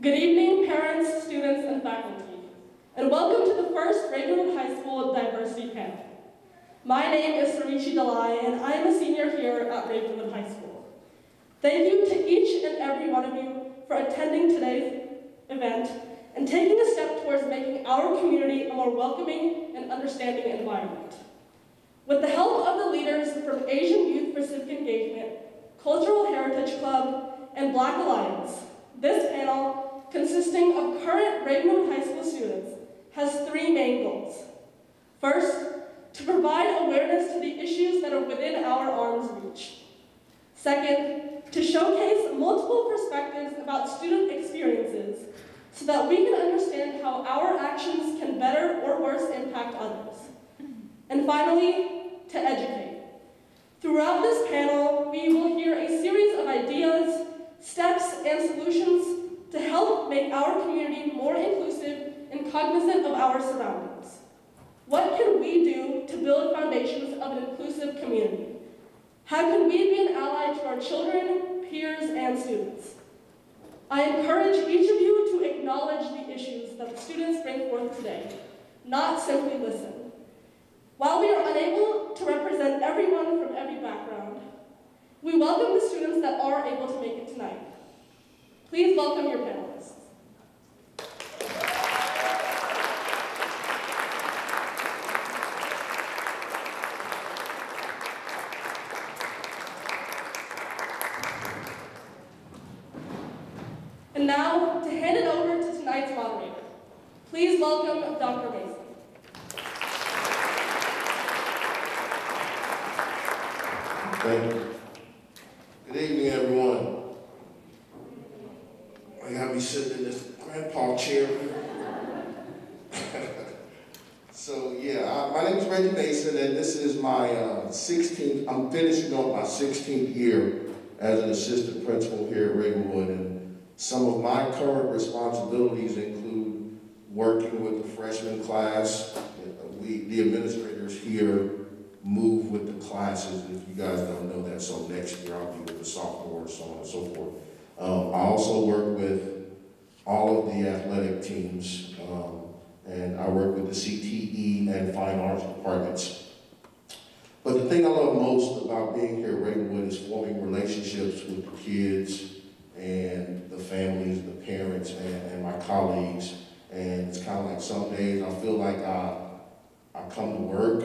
Good evening, parents, students, and faculty, and welcome to the first Ravenwood High School Diversity Panel. My name is Sarishi Dalai, and I am a senior here at Ravenwood High School. Thank you to each and every one of you for attending today's event and taking a step towards making our community a more welcoming and understanding environment. With the help of the leaders from Asian Youth for Civic Engagement, Cultural Heritage Club, and Black Alliance, this panel, consisting of current Ravenwood High School students, has three main goals. First, to provide awareness to the issues that are within our arm's reach. Second, to showcase multiple perspectives about student experiences so that we can understand how our actions can better or worse impact others. And finally, to educate. Throughout this panel, we will hear a series of ideas, steps, and solutions to help make our community more inclusive and cognizant of our surroundings. What can we do to build foundations of an inclusive community? How can we be an ally to our children, peers, and students? I encourage each of you to acknowledge the issues that the students bring forth today, not simply listen. While we are unable to represent everyone from every background, we welcome the students that are able to make it tonight. Please welcome your panelists. And now, to hand it over to tonight's moderator, please welcome Dr. Mason. Thank you. Good evening, everyone. I got me sitting in this grandpa chair. So yeah, my name is Reggie Mason, and this is my 16th, I'm finishing up my 16th year as an assistant principal here at Ravenwood, and some of my current responsibilities include working with the freshman class. The administrators here move with the classes, if you guys don't know that, so next year I'll be with the sophomores, so on and so forth. I also work with all of the athletic teams, and I work with the CTE and fine arts departments. But the thing I love most about being here at Ravenwood is forming relationships with the kids and the families, the parents, and my colleagues. And it's kind of like some days I feel like I come to work,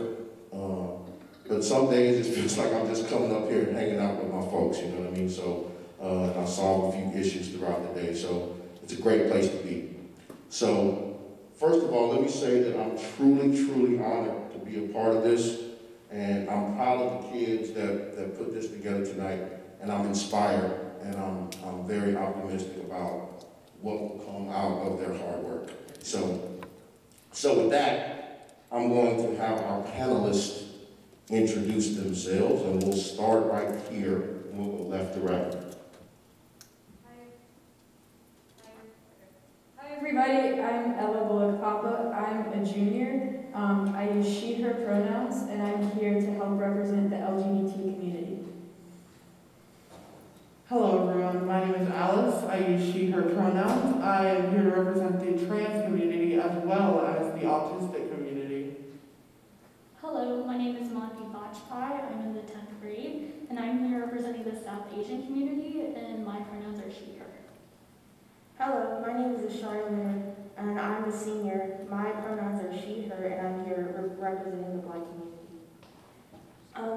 but some days it feels like I'm just coming up here and hanging out with my folks, you know what I mean? So I solve a few issues throughout the day, so it's a great place to be. So first of all, let me say that I'm truly, truly honored to be a part of this, and I'm proud of the kids that put this together tonight, and I'm inspired, and I'm very optimistic about what will come out of their hard work. So with that, I'm going to have our panelists introduce themselves, and we'll start right here, and we'll go left to right. Hi everybody, I'm Ella Bullock-Papa. I'm a junior. I use she, her pronouns, and I'm here to help represent the LGBT community. Hello everyone, my name is Alice. I use she, her pronouns. I am here to represent the trans community as well as the autistic community. Hello, my name is Monty Bachpai. I'm in the 10th grade, and I'm here representing the South Asian community, and my pronouns are she, her. Hello, my name is Ashara Leonard, and I'm a senior. My pronouns are she, her, and I'm here representing the Black community.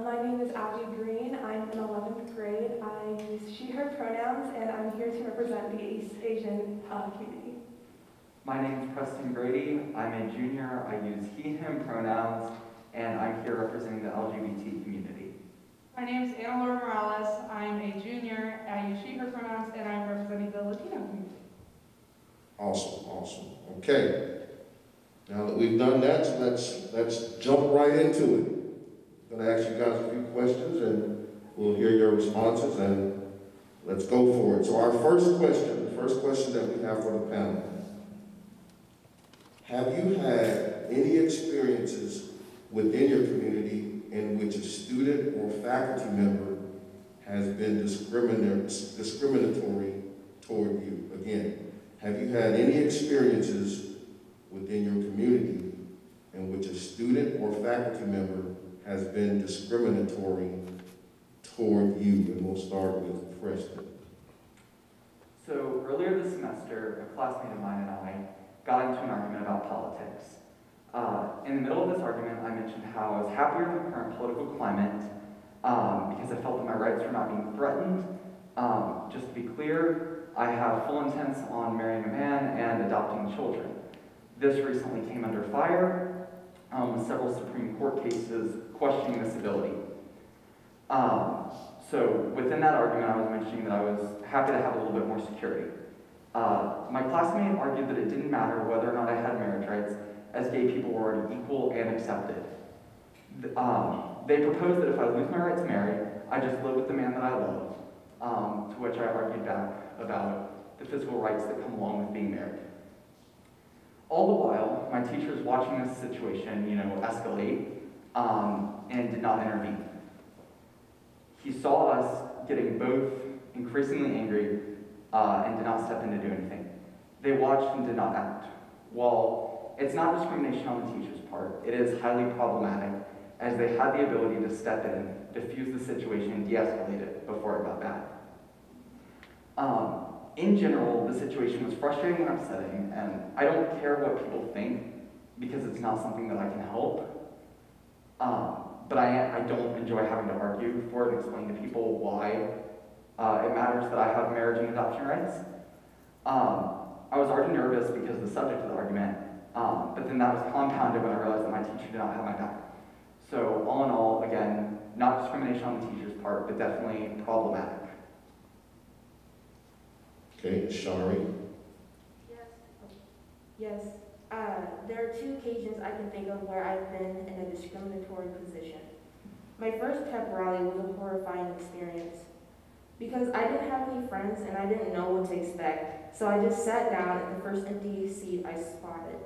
My name is Abby Green. I'm in 11th grade. I use she, her pronouns, and I'm here to represent the East Asian community. My name is Preston Grady. I'm a junior. I use he, him pronouns, and I'm here representing the LGBT community. My name is Ana Laura Morales. I'm a junior. I use she, her pronouns, and I'm representing the Latino community. Awesome, awesome. Okay. Now that we've done that, so let's jump right into it. I'm going to ask you guys a few questions, and we'll hear your responses, and let's go for it. So our first question, the first question that we have for the panel. Have you had any experiences within your community in which a student or faculty member has been discriminatory toward you? Again, Have you had any experiences within your community in which a student or faculty member has been discriminatory toward you? And we'll start with Preston. So earlier this semester, a classmate of mine and I got into an argument about politics. In the middle of this argument, I mentioned how I was happier in the current political climate because I felt that my rights were not being threatened. Just to be clear, I have full intents on marrying a man and adopting children. This recently came under fire with several Supreme Court cases questioning this ability. So within that argument, I was mentioning that I was happy to have a little bit more security. My classmate argued that it didn't matter whether or not I had marriage rights, as gay people were already equal and accepted. They proposed that if I lose my right to marry, I just live with the man that I love, to which I argued back about the physical rights that come along with being married. All the while, my teacher was watching this situation, escalate, and did not intervene. He saw us getting both increasingly angry and did not step in to do anything. They watched and did not act. While it's not discrimination on the teacher's part, it is highly problematic, as they had the ability to step in, diffuse the situation, and de-escalate it before it got bad. In general, the situation was frustrating and upsetting, and I don't care what people think because it's not something that I can help. But I don't enjoy having to argue for it and explain to people why it matters that I have marriage and adoption rights. I was already nervous because of the subject of the argument, but then that was compounded when I realized that my teacher did not have my back. So all in all, again, not discrimination on the teacher's part, but definitely problematic. Okay, Shari. Yes. There are 2 occasions I can think of where I've been in a discriminatory position. My first pep rally was a horrifying experience because I didn't have any friends and I didn't know what to expect. So I just sat down at the first empty seat I spotted.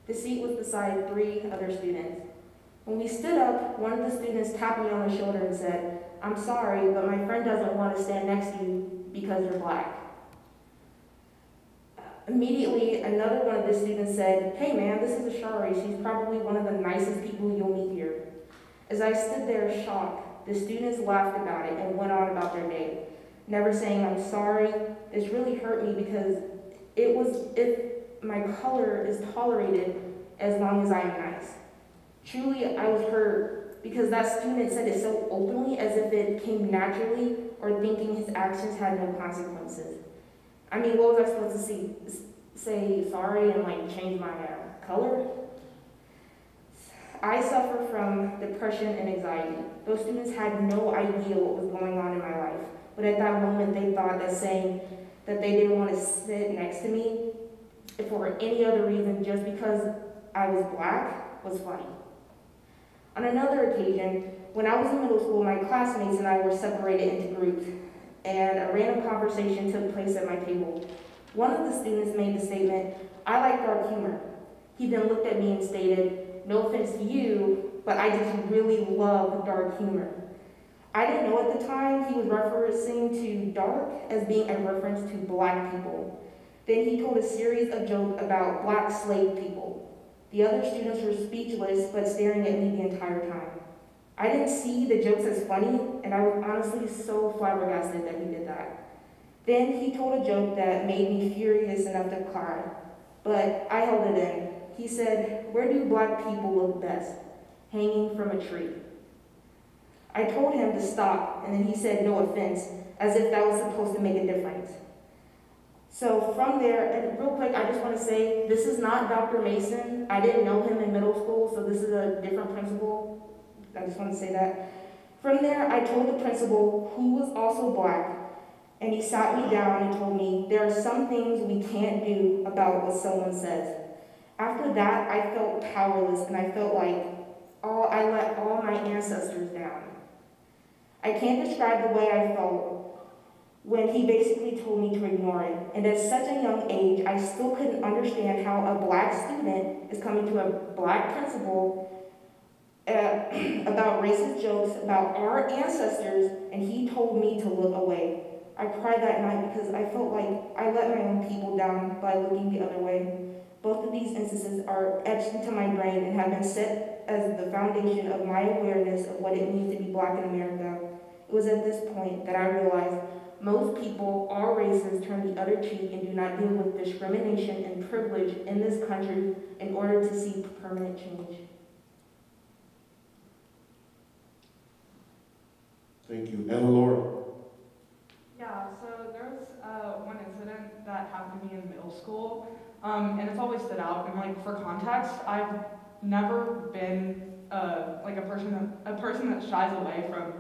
The seat was beside 3 other students. When we stood up, one of the students tapped me on the shoulder and said, "I'm sorry, but my friend doesn't want to stand next to you because you're black." Immediately, another one of the students said, "Hey man, this is Ashari. She's probably one of the nicest people you'll meet here." As I stood there shocked, the students laughed about it and went on about their day, never saying, "I'm sorry." This really hurt me because it was if my color is tolerated as long as I'm nice. Truly, I was hurt because that student said it so openly as if it came naturally or thinking his actions had no consequences. I mean, what was I supposed to say sorry and change my color? I suffer from depression and anxiety. Those students had no idea what was going on in my life, but at that moment they thought that saying that they didn't want to sit next to me for any other reason just because I was black was funny. On another occasion, when I was in middle school, my classmates and I were separated into groups, and a random conversation took place at my table. One of the students made the statement, "I like dark humor." He then looked at me and stated, "No offense to you, but I just really love dark humor." I didn't know at the time he was referencing to dark as being a reference to black people. Then he told a series of jokes about black slave people. The other students were speechless but staring at me the entire time. I didn't see the jokes as funny, and I was honestly so flabbergasted that he did that. Then he told a joke that made me furious enough to cry, but I held it in. He said, "Where do black people look best? Hanging from a tree." I told him to stop, and then he said, "No offense," as if that was supposed to make a difference. So from there, and real quick, I just want to say, this is not Dr. Mason. I didn't know him in middle school, so this is a different principal. I just want to say that. From there, I told the principal, who was also black, and he sat me down and told me, there are some things we can't do about what someone says. After that, I felt powerless, and I felt like I let all my ancestors down. I can't describe the way I felt when he basically told me to ignore it. And at such a young age, I still couldn't understand how a black student is coming to a black principal about racist jokes about our ancestors, and he told me to look away. I cried that night because I felt like I let my own people down by looking the other way. Both of these instances are etched into my brain and have been set as the foundation of my awareness of what it means to be Black in America. It was at this point that I realized most people, all races, turn the other cheek and do not deal with discrimination and privilege in this country in order to see permanent change. Thank you. And Laura. Yeah, so there was one incident that happened to me in middle school, and it's always stood out. And like for context, I've never been like a person that shies away from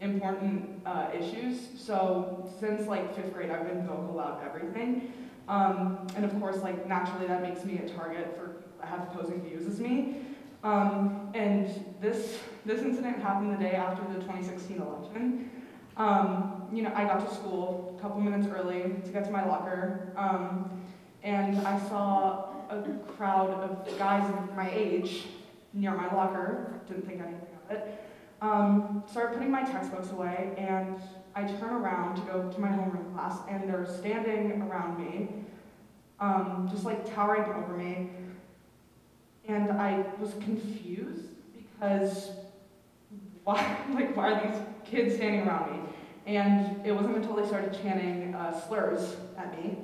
important issues. So since like 5th grade, I've been vocal about everything, and of course, like naturally, that makes me a target for people that have opposing views as me. And this incident happened the day after the 2016 election. I got to school a couple minutes early to get to my locker, and I saw a crowd of guys my age near my locker, didn't think anything of it, started putting my textbooks away, and I turn around to go to my homeroom class, and they're standing around me, just like towering over me, and I was confused because why are these kids standing around me? And it wasn't until they started chanting slurs at me,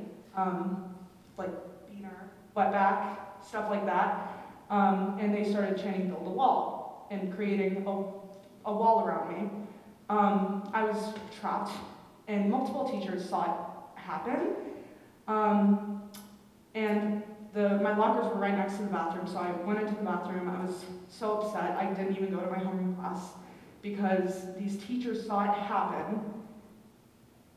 like beaner, wetback, stuff like that, and they started chanting build a wall and creating a wall around me. I was trapped, and multiple teachers saw it happen, and my lockers were right next to the bathroom, so I went into the bathroom. I was so upset, I didn't even go to my homeroom class because these teachers saw it happen,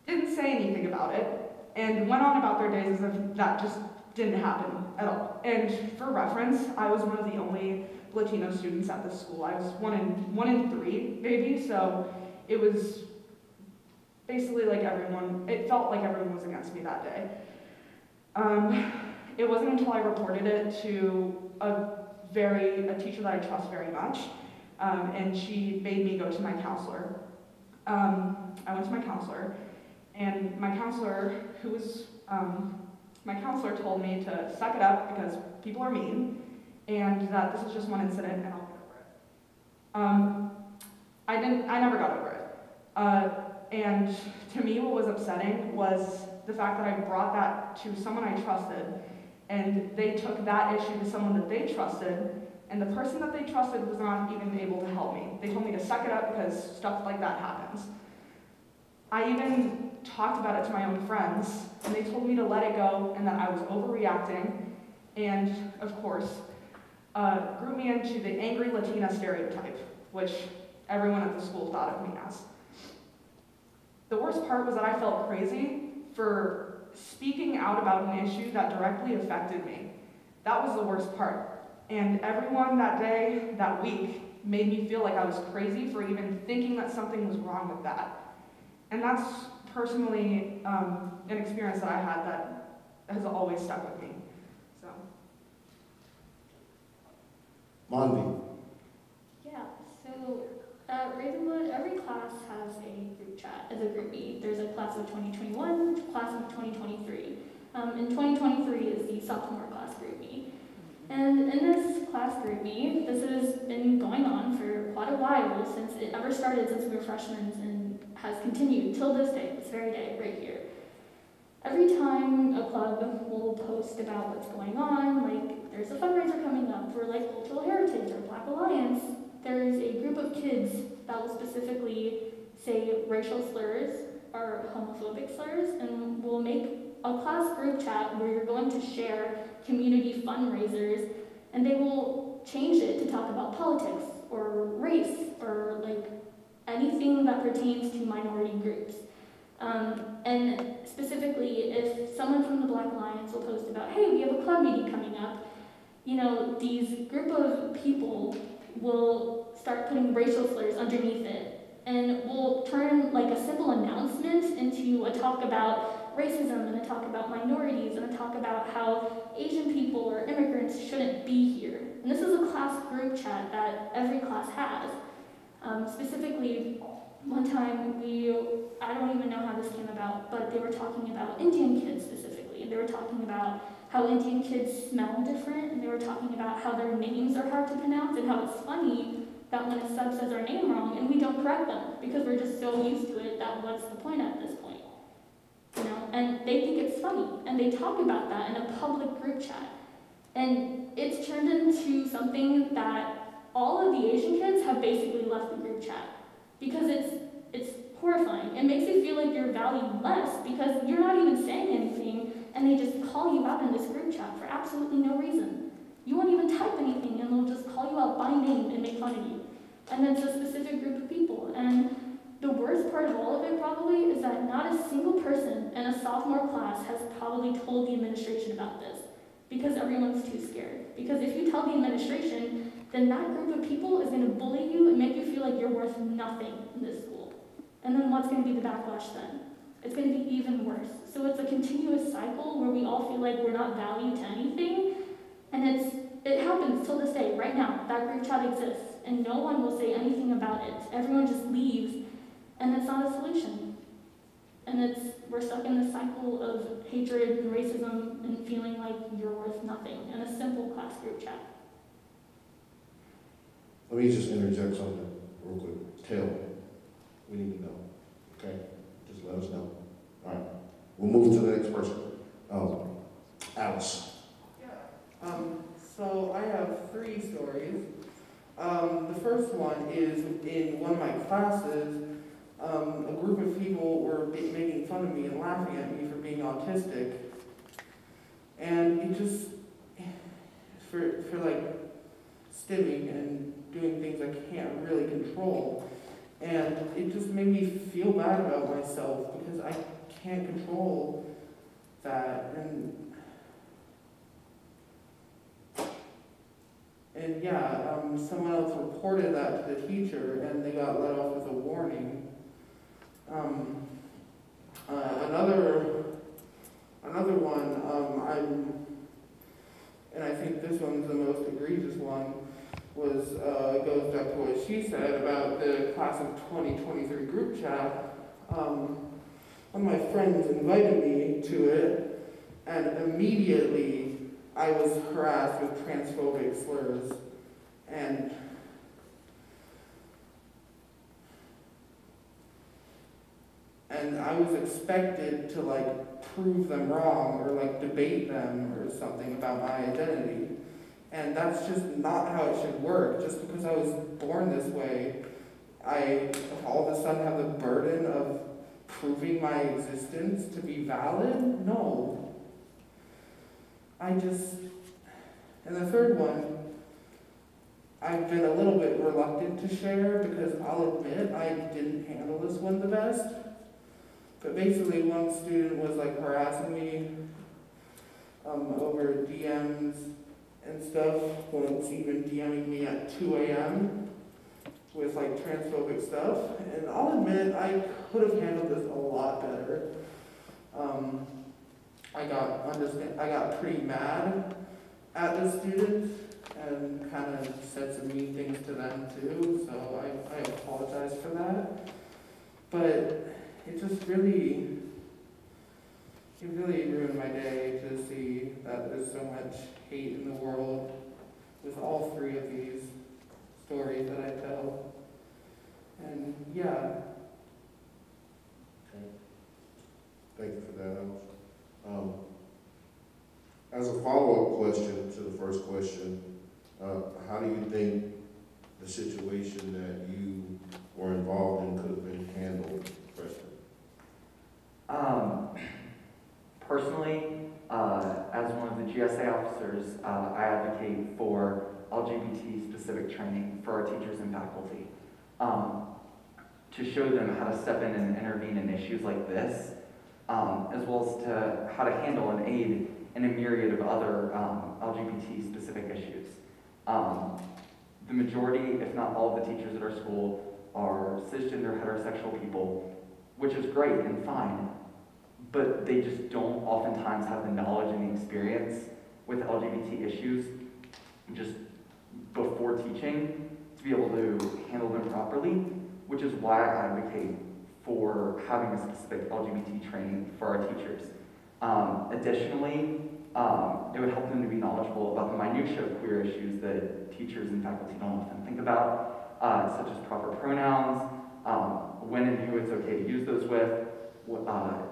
didn't say anything about it, and went on about their days as if that just didn't happen at all. And for reference, I was one of the only Latino students at this school. I was one in 3, maybe, so it was basically like it felt like everyone was against me that day. It wasn't until I reported it to a teacher that I trust very much, and she made me go to my counselor. I went to my counselor, and my counselor told me to suck it up because people are mean, and that this is just one incident and I'll get over it. I never got over it. And to me, what was upsetting was the fact that I brought that to someone I trusted, and they took that issue to someone that they trusted, and the person that they trusted was not even able to help me. They told me to suck it up because stuff like that happens. I even talked about it to my own friends, and they told me to let it go and that I was overreacting, and of course, grew me into the angry Latina stereotype, which everyone at the school thought of me as. The worst part was that I felt crazy for speaking out about an issue that directly affected me. That was the worst part. And everyone that day, that week, made me feel like I was crazy for even thinking that something was wrong with that. And that's personally an experience that I had that has always stuck with me. So. Manvi. Yeah, so at Ravenwood, every class has a group chat as a groupie. There's a class of 2021, class of 2023. And 2023 is the sophomore class groupie. And in this class groupie, this has been going on for quite a while since it ever started, since we were freshmen, and has continued till this day, this very day, right here. Every time a club will post about what's going on, like there's a fundraiser coming up for like Cultural Heritage or Black Alliance, there's a group of kids that will specifically say racial slurs or homophobic slurs, and will make a class group chat where you're going to share community fundraisers, and they will change it to talk about politics or race or like anything that pertains to minority groups. And specifically, if someone from the Black Alliance will post about, hey, we have a club meeting coming up, these group of people will start putting racial slurs underneath it, and will turn like a simple announcement into a talk about racism and a talk about minorities and a talk about how Asian people or immigrants shouldn't be here. And this is a class group chat that every class has. Specifically, One time I don't even know how this came about, but they were talking about Indian kids specifically. And they were talking about how Indian kids smell different, and they were talking about how their names are hard to pronounce, and how it's funny that when a sub says our name wrong and we don't correct them because we're just so used to it that what's the point at this point? You know, and they think it's funny, and they talk about that in a public group chat. And it's turned into something that all of the Asian kids have basically left the group chat because it's horrifying. It makes you feel like you're valued less because you're not even saying anything, and they just call you out in this group chat for absolutely no reason. You won't even type anything, and they'll just call you out by name and make fun of you. And it's a specific group of people. And the worst part of all of it probably is that not a single person in a sophomore class has probably told the administration about this because everyone's too scared. Because if you tell the administration, then that group of people is going to bully you and make you feel like you're worth nothing in this school. And then what's going to be the backlash then? It's going to be even worse. So it's a continuous cycle where we all feel like we're not valued to anything. And it happens till this day, right now. That group chat exists, and no one will say anything about it. Everyone just leaves, and it's not a solution. And we're stuck in this cycle of hatred and racism and feeling like you're worth nothing in a simple class group chat. Let me just interject something real quick. Tell, we need to know, okay? Just let us know. All right, we'll move to the next person. Alice. So I have 3 stories. The first one is in one of my classes, a group of people were making fun of me and laughing at me for being autistic. And it just, for like stimming and doing things I can't really control. And it just made me feel bad about myself because I can't control that. And yeah, someone else reported that to the teacher, and they got let off with a warning. Another one, and I think this one's the most egregious one, was goes back to what she said about the class of 2023 group chat. One of my friends invited me to it, and immediately I was harassed with transphobic slurs, and I was expected to like prove them wrong or like debate them or something about my identity. And that's just not how it should work. Just because I was born this way, I all of a sudden have the burden of proving my existence to be valid? No. And the third one, I've been a little bit reluctant to share because I'll admit I didn't handle this one the best. But basically one student was like harassing me over DMs and stuff, once even DMing me at 2 a.m. with like transphobic stuff. And I'll admit I could have handled this a lot better. I got pretty mad at the students and kind of said some mean things to them too, so I apologize for that. But it just really ruined my day to see that there's so much hate in the world with all 3 of these stories that I tell. And yeah. Okay. Thank you for that, Alex. As a follow-up question to the first question, how do you think the situation that you were involved in could have been handled freshman? Personally, as one of the GSA officers, I advocate for LGBT-specific training for our teachers and faculty to show them how to step in and intervene in issues like this, as well as to how to handle and aid in a myriad of other LGBT-specific issues. The majority, if not all of the teachers at our school are cisgender heterosexual people, which is great and fine, but they just don't oftentimes have the knowledge and the experience with LGBT issues just before teaching to be able to handle them properly, which is why I advocate for having a specific LGBT training for our teachers. Additionally, it would help them to be knowledgeable about the minutiae of queer issues that teachers and faculty don't often think about, such as proper pronouns, when and who it's okay to use those with,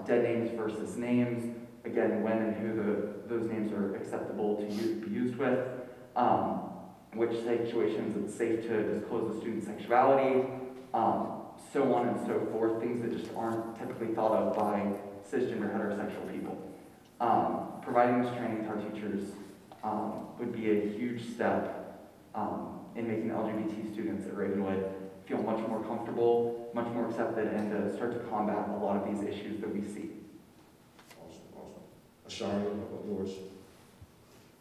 dead names versus names, again, when and who those names are acceptable to be used with, which situations it's safe to disclose a student's sexuality, so on and so forth, things that just aren't typically thought of by cisgender heterosexual people. Providing this training to our teachers would be a huge step in making the LGBT students at Ravenwood feel much more comfortable, much more accepted, and to start to combat a lot of these issues that we see. Awesome. Ashari, what about yours?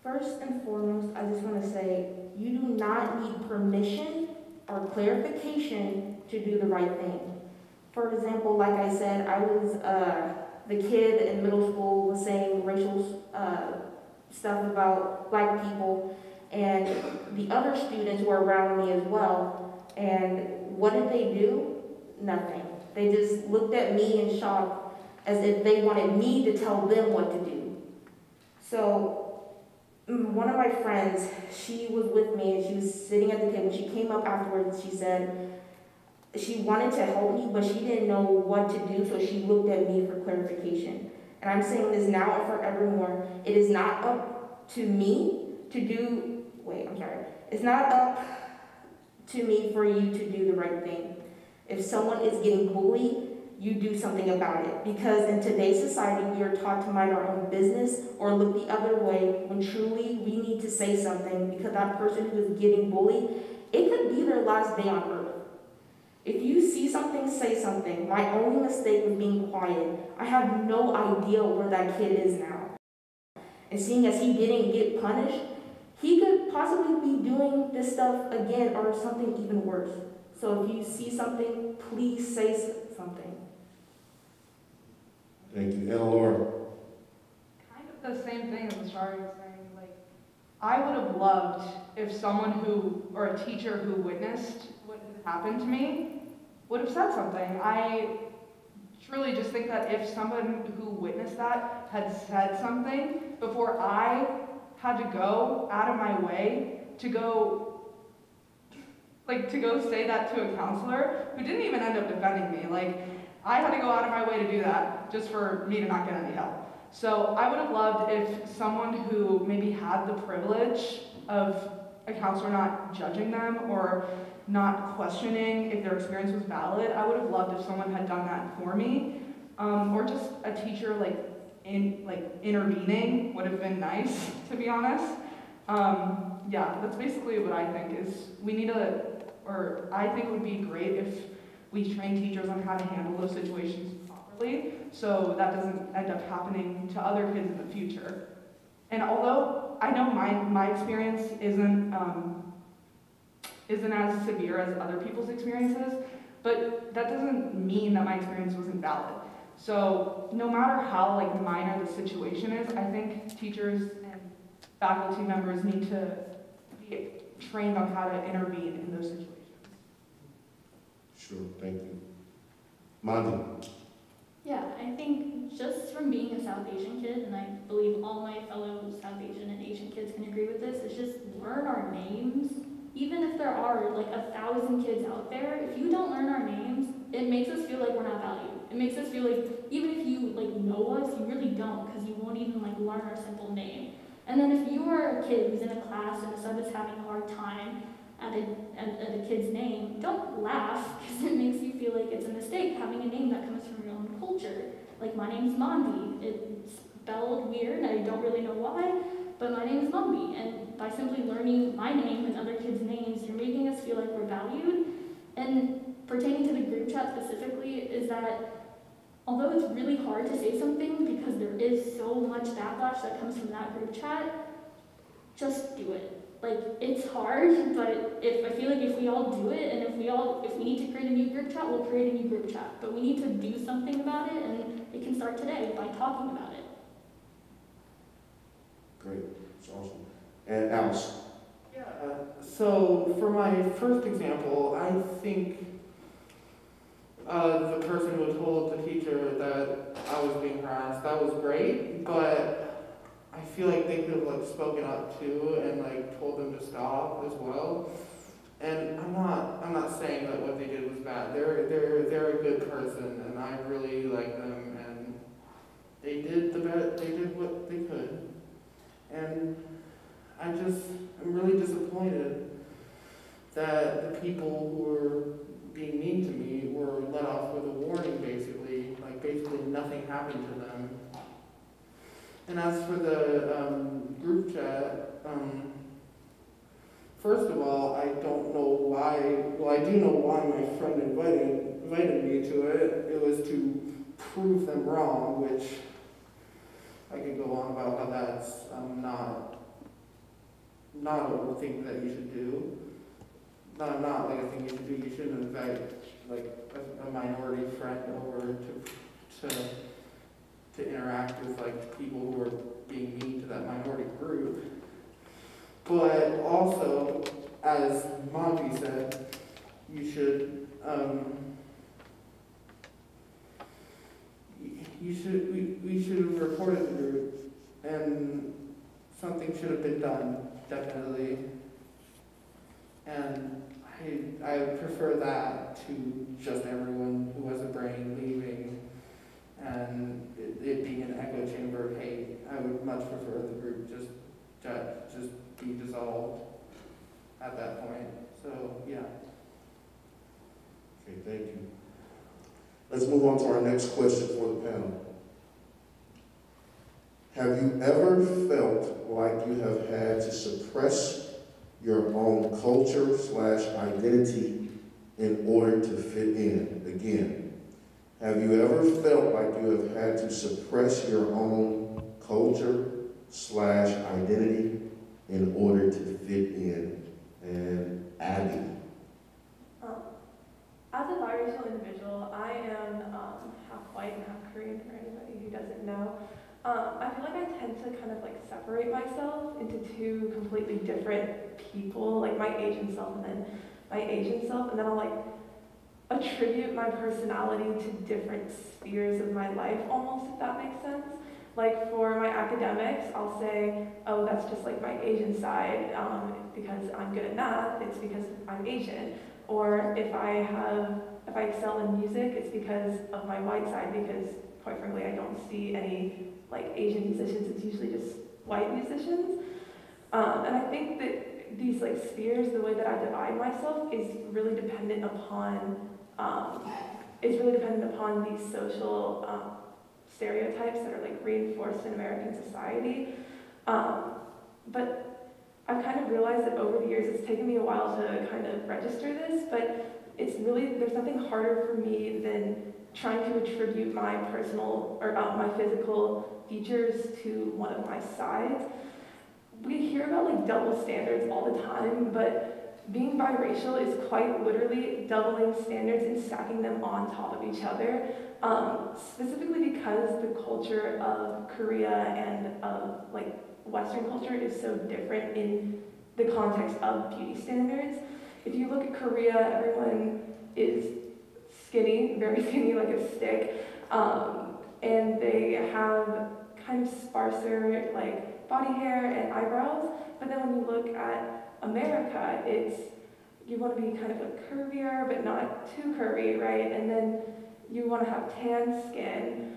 First and foremost, I just want to say, you do not need permission or clarification to do the right thing. For example, like I said, I was the kid in middle school was saying racial stuff about black people, and the other students were around me as well. And what did they do? Nothing. They just looked at me in shock as if they wanted me to tell them what to do. So one of my friends, she was with me and she was sitting at the table. She came up afterwards and she said she wanted to help me, but she didn't know what to do, so she looked at me for clarification. And I'm saying this now and forevermore. It is not up to me to do, it's not up to me for you to do the right thing. If someone is getting bullied, you do something about it. Because in today's society, we are taught to mind our own business or look the other way when truly we need to say something, because that person who is getting bullied, it could be their last day on earth. If you see something, say something. My only mistake was being quiet. I have no idea where that kid is now. And seeing as he didn't get punished, he could possibly be doing this stuff again or something even worse. So if you see something, please say something. Thank you. Anna Laura. Kind of the same thing as Ashari was saying. Like, I would have loved if someone or a teacher who witnessed what had happened to me would have said something. I truly just think that if someone who witnessed that had said something before I had to go out of my way to go say that to a counselor who didn't even end up defending me. Like, I had to go out of my way to do that just for me to not get any help. So I would have loved if someone who maybe had the privilege of a counselor not judging them or not questioning if their experience was valid, I would have loved if someone had done that for me. Or just a teacher intervening would have been nice, to be honest. Yeah, that's basically what I think is I think it would be great if we train teachers on how to handle those situations properly, so that doesn't end up happening to other kids in the future. And although I know my experience isn't as severe as other people's experiences, but that doesn't mean that my experience wasn't valid. So no matter how minor the situation is, I think teachers and faculty members need to be trained on how to intervene in those situations. Sure, thank you. Mandi. Yeah, I think just from being a South Asian kid, and I believe all my fellow South Asian and Asian kids can agree with this, is just learn our names. Even if there are 1,000 kids out there, if you don't learn our names, it makes us feel like we're not valued. It makes us feel like even if you know us, you really don't, because you won't even learn our simple name. And then if you are a kid who's in a class and a sub is having a hard time at a kid's name, don't laugh, because it makes you feel like it's a mistake having a name that comes from your own culture. Like, my name's Mandi. It's spelled weird, and I don't really know why, but my name is Mumbi, and by simply learning my name and other kids' names, you're making us feel like we're valued. And pertaining to the group chat specifically, is that although it's really hard to say something because there is so much backlash that comes from that group chat, just do it. It's hard, but I feel like if we all do it, and if we need to create a new group chat, we'll create a new group chat. But we need to do something about it, and it can start today by talking about it. Great, that's awesome. And Alice. Yeah, so for my first example, I think the person who told the teacher that I was being harassed, that was great, but I feel like they could have like spoken up too and like told them to stop as well. And I'm not saying that what they did was bad. They're a good person, and I really like them, and they did what they could. And I'm really disappointed that the people who were being mean to me were let off with a warning, basically. Like, basically nothing happened to them. And as for the group chat, first of all, I don't know why, well, I do know why my friend invited me to it. It was to prove them wrong, which I could go on about how that's not a thing that you should do. Not like a thing you should do. You shouldn't invite like a minority friend over to interact with like people who are being mean to that minority group. But also, as Monty said, we should have reported the group, and something should have been done, definitely. And I prefer that to just everyone who has a brain leaving and it being an echo chamber of hate. I would much prefer the group just be dissolved at that point. So, yeah. Okay, thank you. Let's move on to our next question for the panel. Have you ever felt like you have had to suppress your own culture/identity in order to fit in? Again, have you ever felt like you have had to suppress your own culture/identity in order to fit in? And Abby. As a biracial individual, I am half white and half Korean, for anybody who doesn't know. I feel like I tend to kind of like separate myself into two completely different people, like my Asian self and then my Asian self, and then I'll like attribute my personality to different spheres of my life almost, if that makes sense. Like for my academics, I'll say, oh, that's just like my Asian side, because I'm good at math, it's because I'm Asian. Or if I excel in music, it's because of my white side, because quite frankly, I don't see any like Asian musicians, it's usually just white musicians. And I think that these like spheres, the way that I divide myself is really dependent upon these social stereotypes that are like reinforced in American society. But I've kind of realized that over the years, it's taken me a while to kind of register this, but there's nothing harder for me than trying to attribute my personal or my physical features to one of my sides. We hear about like double standards all the time, but being biracial is quite literally doubling standards and stacking them on top of each other, specifically because the culture of Korea and of like Western culture is so different in the context of beauty standards. If you look at Korea, everyone is skinny, very skinny, like a stick, and they have kind of sparser like body hair and eyebrows. But then when you look at America, you want to be kind of like curvier, but not too curvy, right? And then you want to have tan skin.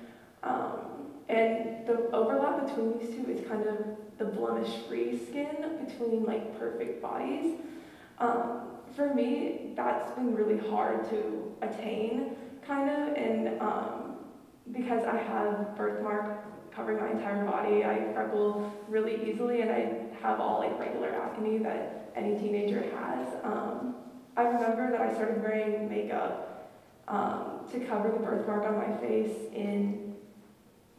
And the overlap between these two is kind of the blemish-free skin between like perfect bodies. For me, that's been really hard to attain, kind of, and because I have birthmark covering my entire body, I freckle really easily, and I have all like regular acne that any teenager has. I remember that I started wearing makeup to cover the birthmark on my face in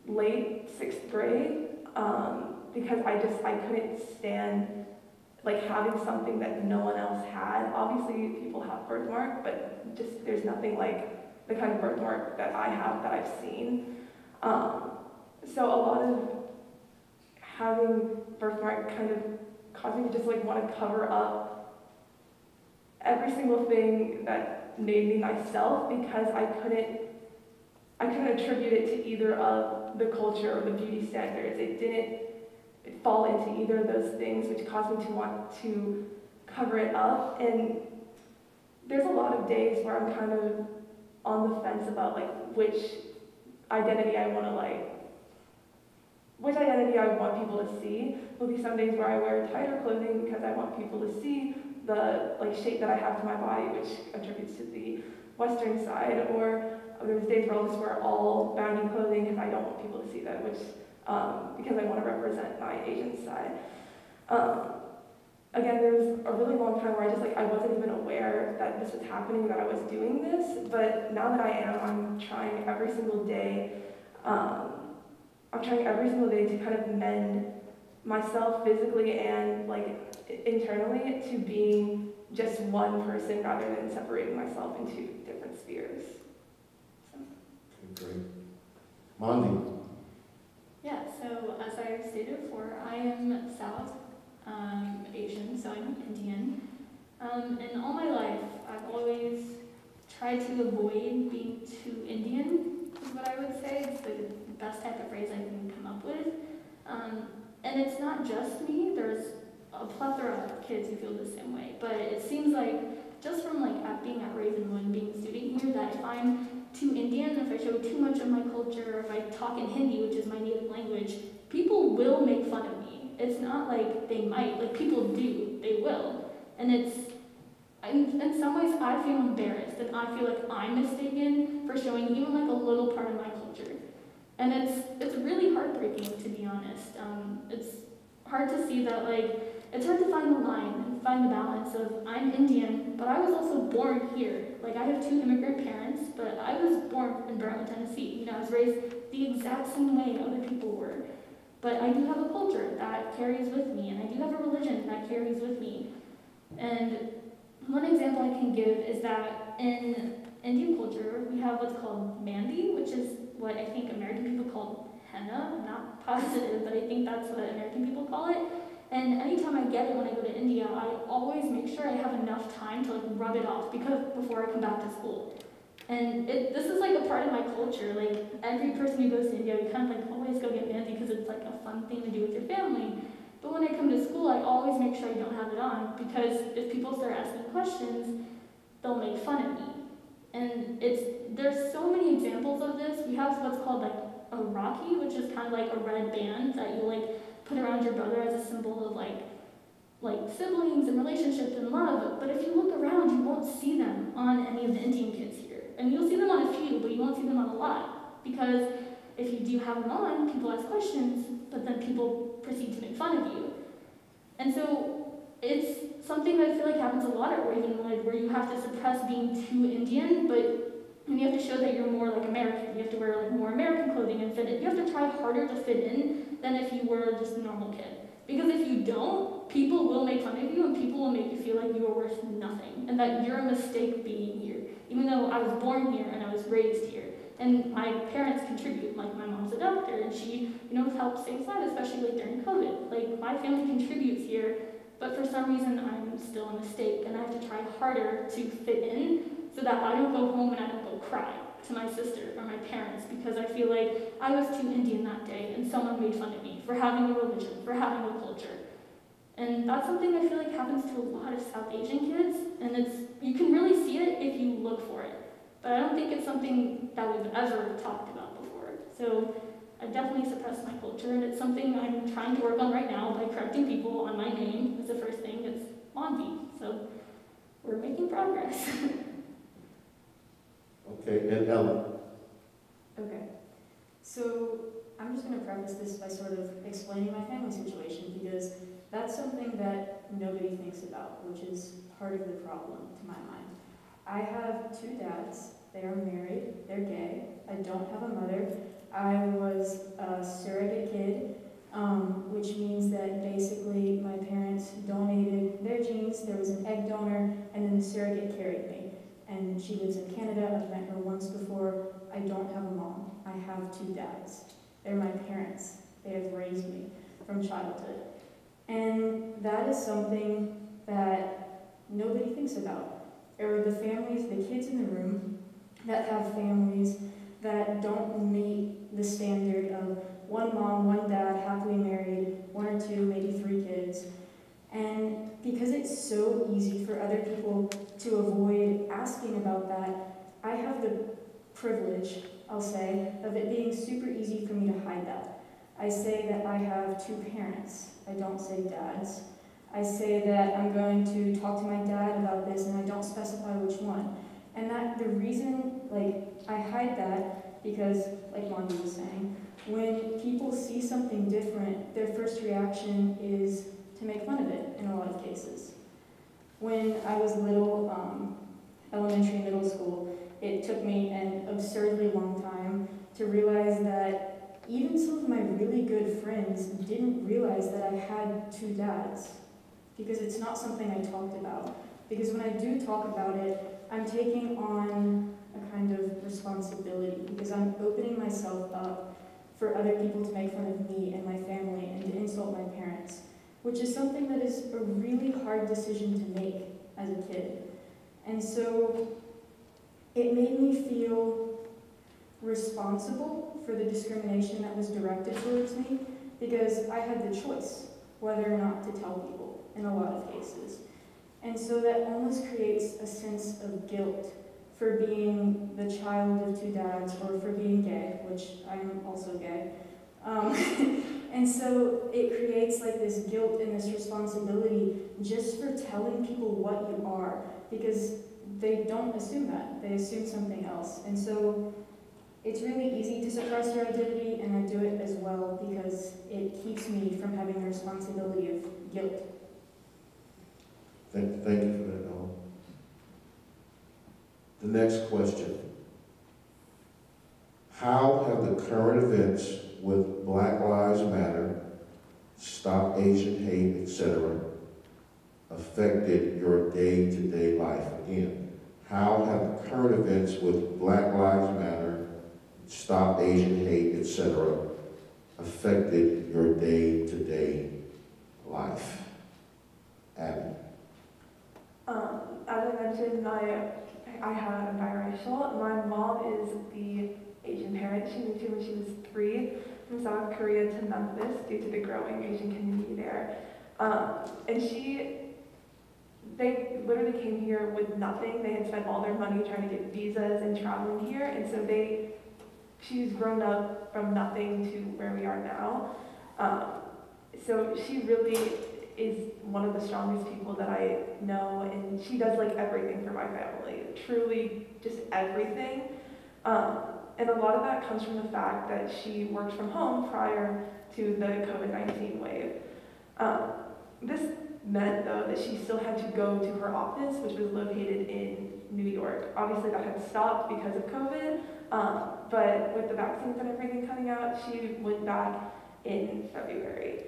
late 6th grade because I couldn't stand like having something that no one else had. Obviously people have birthmark, but just there's nothing like the kind of birthmark that I have that I've seen. So a lot of having birthmark kind of caused me to just like want to cover up every single thing that made me myself because I couldn't attribute it to either of the culture or the beauty standards. It didn't fall into either of those things, which caused me to want to cover it up. And there's a lot of days where I'm kind of on the fence about like which identity I want people to see. There'll be some days where I wear tighter clothing because I want people to see the like shape that I have to my body, which attributes to the Western side. Or there's days where I'll just wear all bounty clothing because I don't want people to see that, which because I want to represent my Asian side. Again, there was a really long time where I wasn't even aware that this was happening, that I was doing this. But now that I am, I'm trying every single day. To kind of mend myself physically and like internally to being just one person rather than separating myself into different spheres. So. Okay, great. Mondi. Yeah, so as I stated before, I am South Asian, so I'm Indian. And all my life, I've always tried to avoid being too Indian, is what I would say. It's the best type of phrase I can come up with. And it's not just me, there's a plethora of kids who feel the same way. But it seems like, just from being at Ravenwood, being a student here, that if I'm too Indian, if I show too much of my culture, if I talk in Hindi, which is my native language, people will make fun of me. It's not like they might, like people do, they will. And in some ways I feel embarrassed and I feel like I'm mistaken for showing even like a little part of my culture. And it's really heartbreaking, to be honest. It's hard to see that it's hard to find the line and find the balance of I'm Indian, but I was also born here. Like I have 2 immigrant parents, but I was born in Brentwood, Tennessee. You know, I was raised the exact same way other people were. But I do have a culture that carries with me, and I do have a religion that carries with me. And one example I can give is that in Indian culture, we have what's called mandi, which is what I think American people call henna. I'm not positive, but I think that's what American people call it. And anytime I get it when I go to India, I always make sure I have enough time to rub it off before I come back to school. And this is a part of my culture. Like every person who goes to India, we kind of always go get mandi because it's a fun thing to do with your family. But when I come to school, I always make sure I don't have it on because if people start asking questions, they'll make fun of me. And there's so many examples of this. We have what's called a Rakhi, which is kind of like a red band that you put around your brother as a symbol of like siblings and relationships and love. But if you look around, you won't see them on any of the Indian kids here. And you'll see them on a few, but you won't see them on a lot. Because if you do have them on, people ask questions, but then people proceed to make fun of you. And so it's something that I feel like happens a lot at Ravenwood, where you have to suppress being too Indian, but you have to show that you're more like American. You have to wear more American clothing and fit in. You have to try harder to fit in than if you were just a normal kid. Because if you don't, people will make fun of you and people will make you feel like you are worth nothing and that you're a mistake being here. Even though I was born here and I was raised here. And my parents contribute. My mom's a doctor and she, helps save lives, especially during COVID. My family contributes here, but for some reason I'm still a mistake and I have to try harder to fit in so that I don't go home and I don't go cry to my sister or my parents because I feel like I was too Indian that day and someone made fun of me for having a religion, for having a culture. And that's something I feel like happens to a lot of South Asian kids, and you can really see it if you look for it. But I don't think it's something that we've ever talked about before. So I definitely suppress my culture, and it's something I'm trying to work on right now by correcting people on my name. It's the first thing, it's Mondi. So we're making progress. Okay, and Ella. Okay, so I'm just going to preface this by sort of explaining my family situation because that's something that nobody thinks about, which is part of the problem to my mind. I have 2 dads. They are married. They're gay. I don't have a mother. I was a surrogate kid, which means that basically my parents donated their genes. There was an egg donor, and then the surrogate carried me. And she lives in Canada. I've met her once before. I don't have a mom. I have 2 dads. They're my parents. They have raised me from childhood. And that is something that nobody thinks about. or the families, the kids in the room that have families that don't meet the standard of one mom, one dad, happily married, one or two, maybe 3 kids. And because it's so easy for other people to avoid asking about that, I have the privilege, I'll say, of it being super easy for me to hide that. I say that I have 2 parents. I don't say dads. I say that I'm going to talk to my dad about this, and I don't specify which one. And that the reason, I hide that because, like Mondi was saying, when people see something different, their first reaction is to make fun of it in a lot of cases. When I was little, elementary, middle school, it took me an absurdly long time to realize that even some of my really good friends didn't realize that I had 2 dads, because it's not something I talked about. Because when I do talk about it, I'm taking on a kind of responsibility, because I'm opening myself up for other people to make fun of me and my family and to insult my parents, which is something that is a really hard decision to make as a kid. And so it made me feel responsible for the discrimination that was directed towards me, because I had the choice whether or not to tell people in a lot of cases. And so that almost creates a sense of guilt for being the child of 2 dads, or for being gay, which I'm also gay. And so it creates this guilt and this responsibility just for telling people what you are, because they don't assume that. They assume something else. And so it's really easy to suppress your identity, and I do it as well because it keeps me from having the responsibility of guilt. Thank you for that, Ellen. The next question. How have the current events with Black Lives Matter, Stop Asian Hate, etc., affected your day-to-day life? Again, how have the current events with Black Lives Matter, Stop Asian Hate, etc., affected your day-to-day life? Abby. As I mentioned, I had a biracial. My mom is the Asian parent. She moved here when she was 3 from South Korea to Memphis due to the growing Asian community there. And they literally came here with nothing. They had spent all their money trying to get visas and traveling here, and so she's grown up from nothing to where we are now. So she really is one of the strongest people that I know, and she does everything for my family, truly just everything. And a lot of that comes from the fact that she worked from home prior to the COVID-19 wave. This meant, though, that she still had to go to her office, which was located in New York. Obviously, that had stopped because of COVID, but with the vaccines and everything coming out, she went back in February.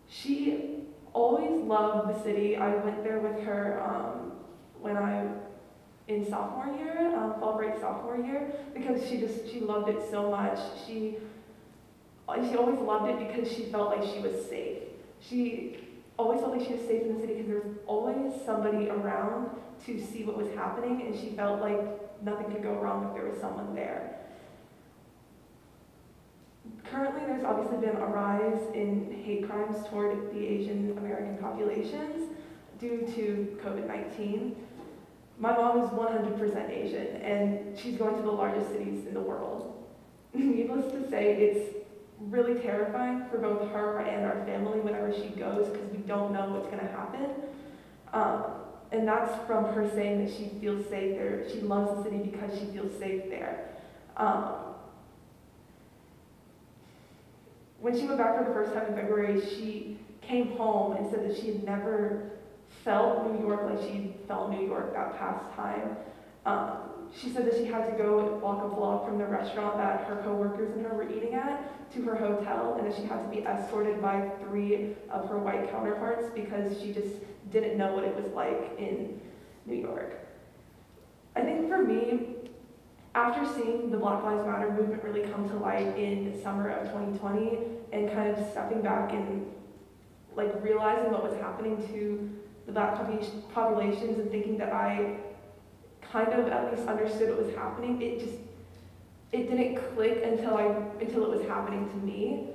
She always loved the city. I went there with her when I in sophomore year, fall break sophomore year, because she loved it so much. She always loved it because she felt like she was safe. She always felt like she was safe in the city because there was always somebody around to see what was happening, and she felt like nothing could go wrong if there was someone there. Currently, there's obviously been a rise in hate crimes toward the Asian American populations due to COVID-19. My mom is 100% Asian, and she's going to the largest cities in the world. Needless to say, it's really terrifying for both her and our family whenever she goes, because we don't know what's going to happen. And that's from her saying that she feels safe there. She loves the city because she feels safe there. When she went back for the first time in February, she came home and said that she had never felt New York like she felt New York that past time. She said that she had to go walk a block from the restaurant that her coworkers and her were eating at to her hotel, and that she had to be escorted by 3 of her white counterparts because she just didn't know what it was like in New York. I think for me, after seeing the Black Lives Matter movement really come to light in summer of 2020 and kind of stepping back and realizing what was happening to the Black populations and thinking that I kind of at least understood what was happening, it didn't click until it was happening to me.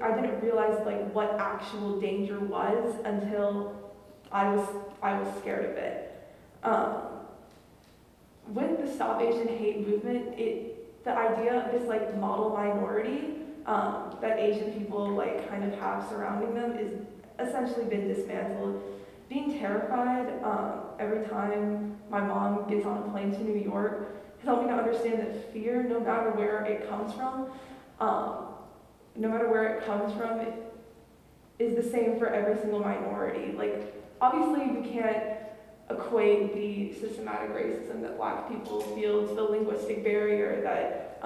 I didn't realize like what actual danger was until I was scared of it. With the Stop Asian Hate movement, the idea of this like model minority that Asian people like kind of have surrounding them is essentially been dismantled. Being terrified every time my mom gets on a plane to New York has helped me to understand that fear, no matter where it comes from, is the same for every single minority. Like, obviously you can't equate the systematic racism that Black people feel to the linguistic barrier that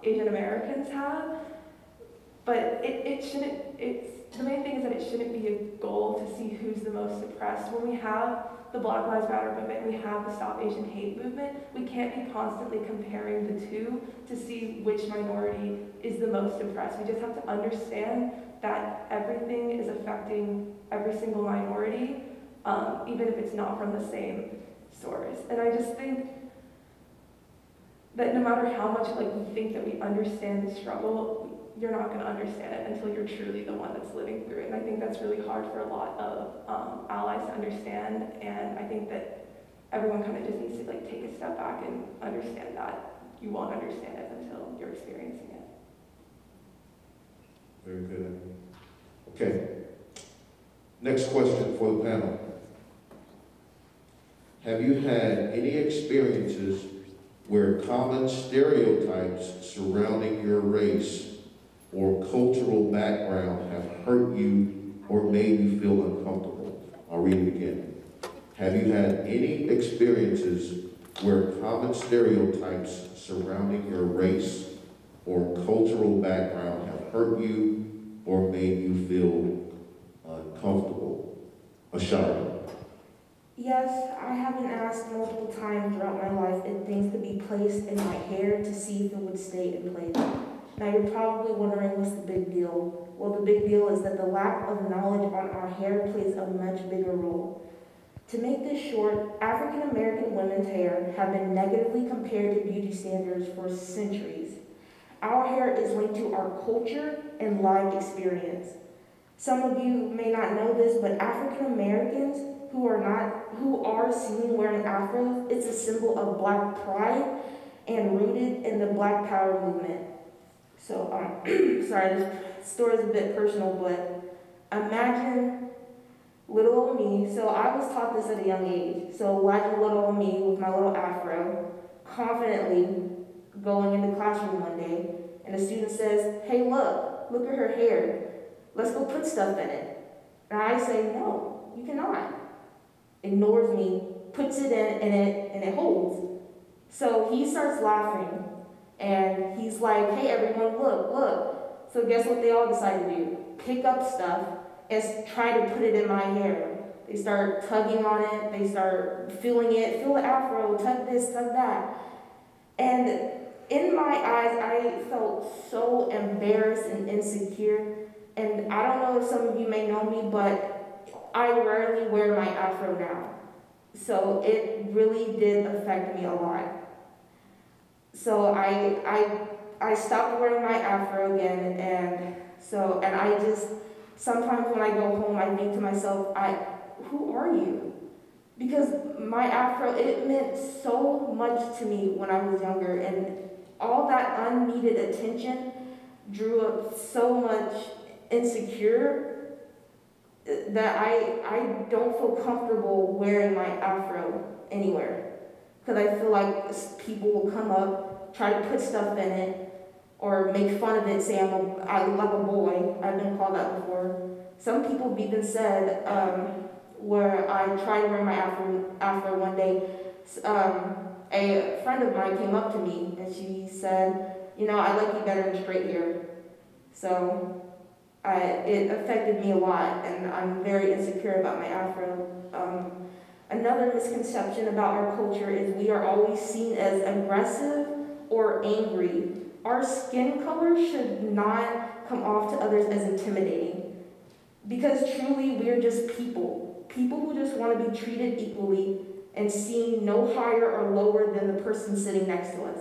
Asian Americans have, but the main thing is that it shouldn't be a goal to see who's the most suppressed. When we have the Black Lives Matter movement, we have the Stop Asian Hate movement, we can't be constantly comparing the two to see which minority is the most suppressed. We just have to understand that everything is affecting every single minority, even if it's not from the same source. And I just think that no matter how much like we think that we understand the struggle, you're not going to understand it until you're truly the one that's living through it. And I think that's really hard for a lot of allies to understand. And I think that everyone kind of just needs to like take a step back and understand that you won't understand it until you're experiencing it. Very good. Okay. Next question for the panel. Have you had any experiences where common stereotypes surrounding your race or cultural background have hurt you or made you feel uncomfortable? I'll read it again. Have you had any experiences where common stereotypes surrounding your race or cultural background have hurt you or made you feel uncomfortable? Ashara. Yes, I have been asked multiple times throughout my life if things could be placed in my hair to see if it would stay in place. Now you're probably wondering what's the big deal. Well, the big deal is that the lack of knowledge on our hair plays a much bigger role. To make this short, African American women's hair have been negatively compared to beauty standards for centuries. Our hair is linked to our culture and life experience. Some of you may not know this, but African Americans who are seen wearing afros, it's a symbol of Black pride and rooted in the Black Power movement. So, sorry, this story is a bit personal, but imagine little old me. So I was taught this at a young age. So imagine little old me with my little afro, confidently going into the classroom one day, and a student says, "Hey, look at her hair. Let's go put stuff in it." And I say, "No, you cannot." Ignores me, puts it in and it holds. So he starts laughing, and he's like, "Hey everyone, look." So guess what they all decide to do? Pick up stuff and try to put it in my hair. They start tugging on it, they start feeling it, feel the afro, tug this, tug that. And in my eyes, I felt so embarrassed and insecure. And I don't know if some of you may know me, but I rarely wear my afro now. So it really did affect me a lot. So I stopped wearing my afro again, and I just, sometimes when I go home, I think to myself, who are you? Because my afro, it meant so much to me when I was younger, and all that unneeded attention drew up so much insecure that I don't feel comfortable wearing my afro anywhere. Because I feel like people will come up, try to put stuff in it, or make fun of it, say I look like a boy. I've been called that before. Some people have even said, where I tried wearing my afro one day, a friend of mine came up to me and she said, "I like you better in straight hair." So it affected me a lot, and I'm very insecure about my afro. Another misconception about our culture is we are always seen as aggressive or angry. Our skin color should not come off to others as intimidating, because truly we're just people. people who just want to be treated equally and seen no higher or lower than the person sitting next to us.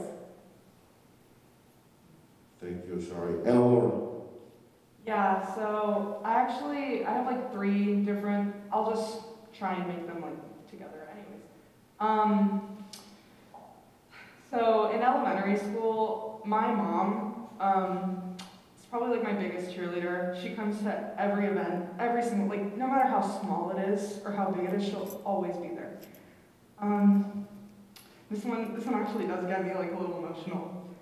Thank you, sorry. Eleanor. Yeah, so I have like 3 different, I'll just try and make them like together anyways. So in elementary school, my mom is probably like my biggest cheerleader. She comes to every event, every single, like no matter how small it is or how big it is, she'll always be there. This one actually does get me like a little emotional.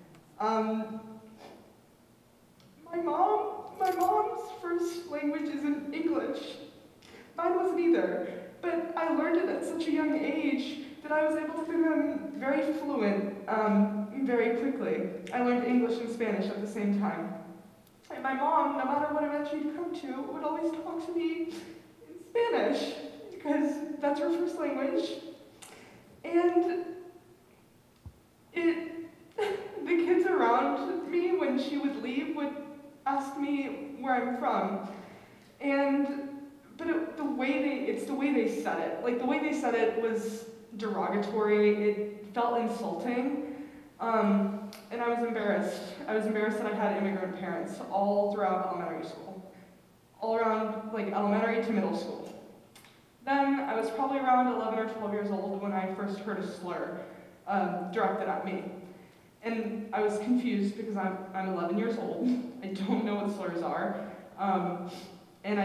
My mom's first language isn't English. Mine wasn't either, but I learned it at such a young age that I was able to become very fluent very quickly. I learned English and Spanish at the same time. And my mom, no matter what event she'd come to, would always talk to me in Spanish, because that's her first language. And the kids around me, when she would leave, would ask me where I'm from. But it's the way they said it. Like, the way they said it was derogatory. It felt insulting. And I was embarrassed. I was embarrassed that I had immigrant parents all throughout elementary school. All around, like, elementary to middle school. Then, I was probably around 11 or 12 years old when I first heard a slur directed at me. And I was confused because I'm 11 years old. I don't know what slurs are. And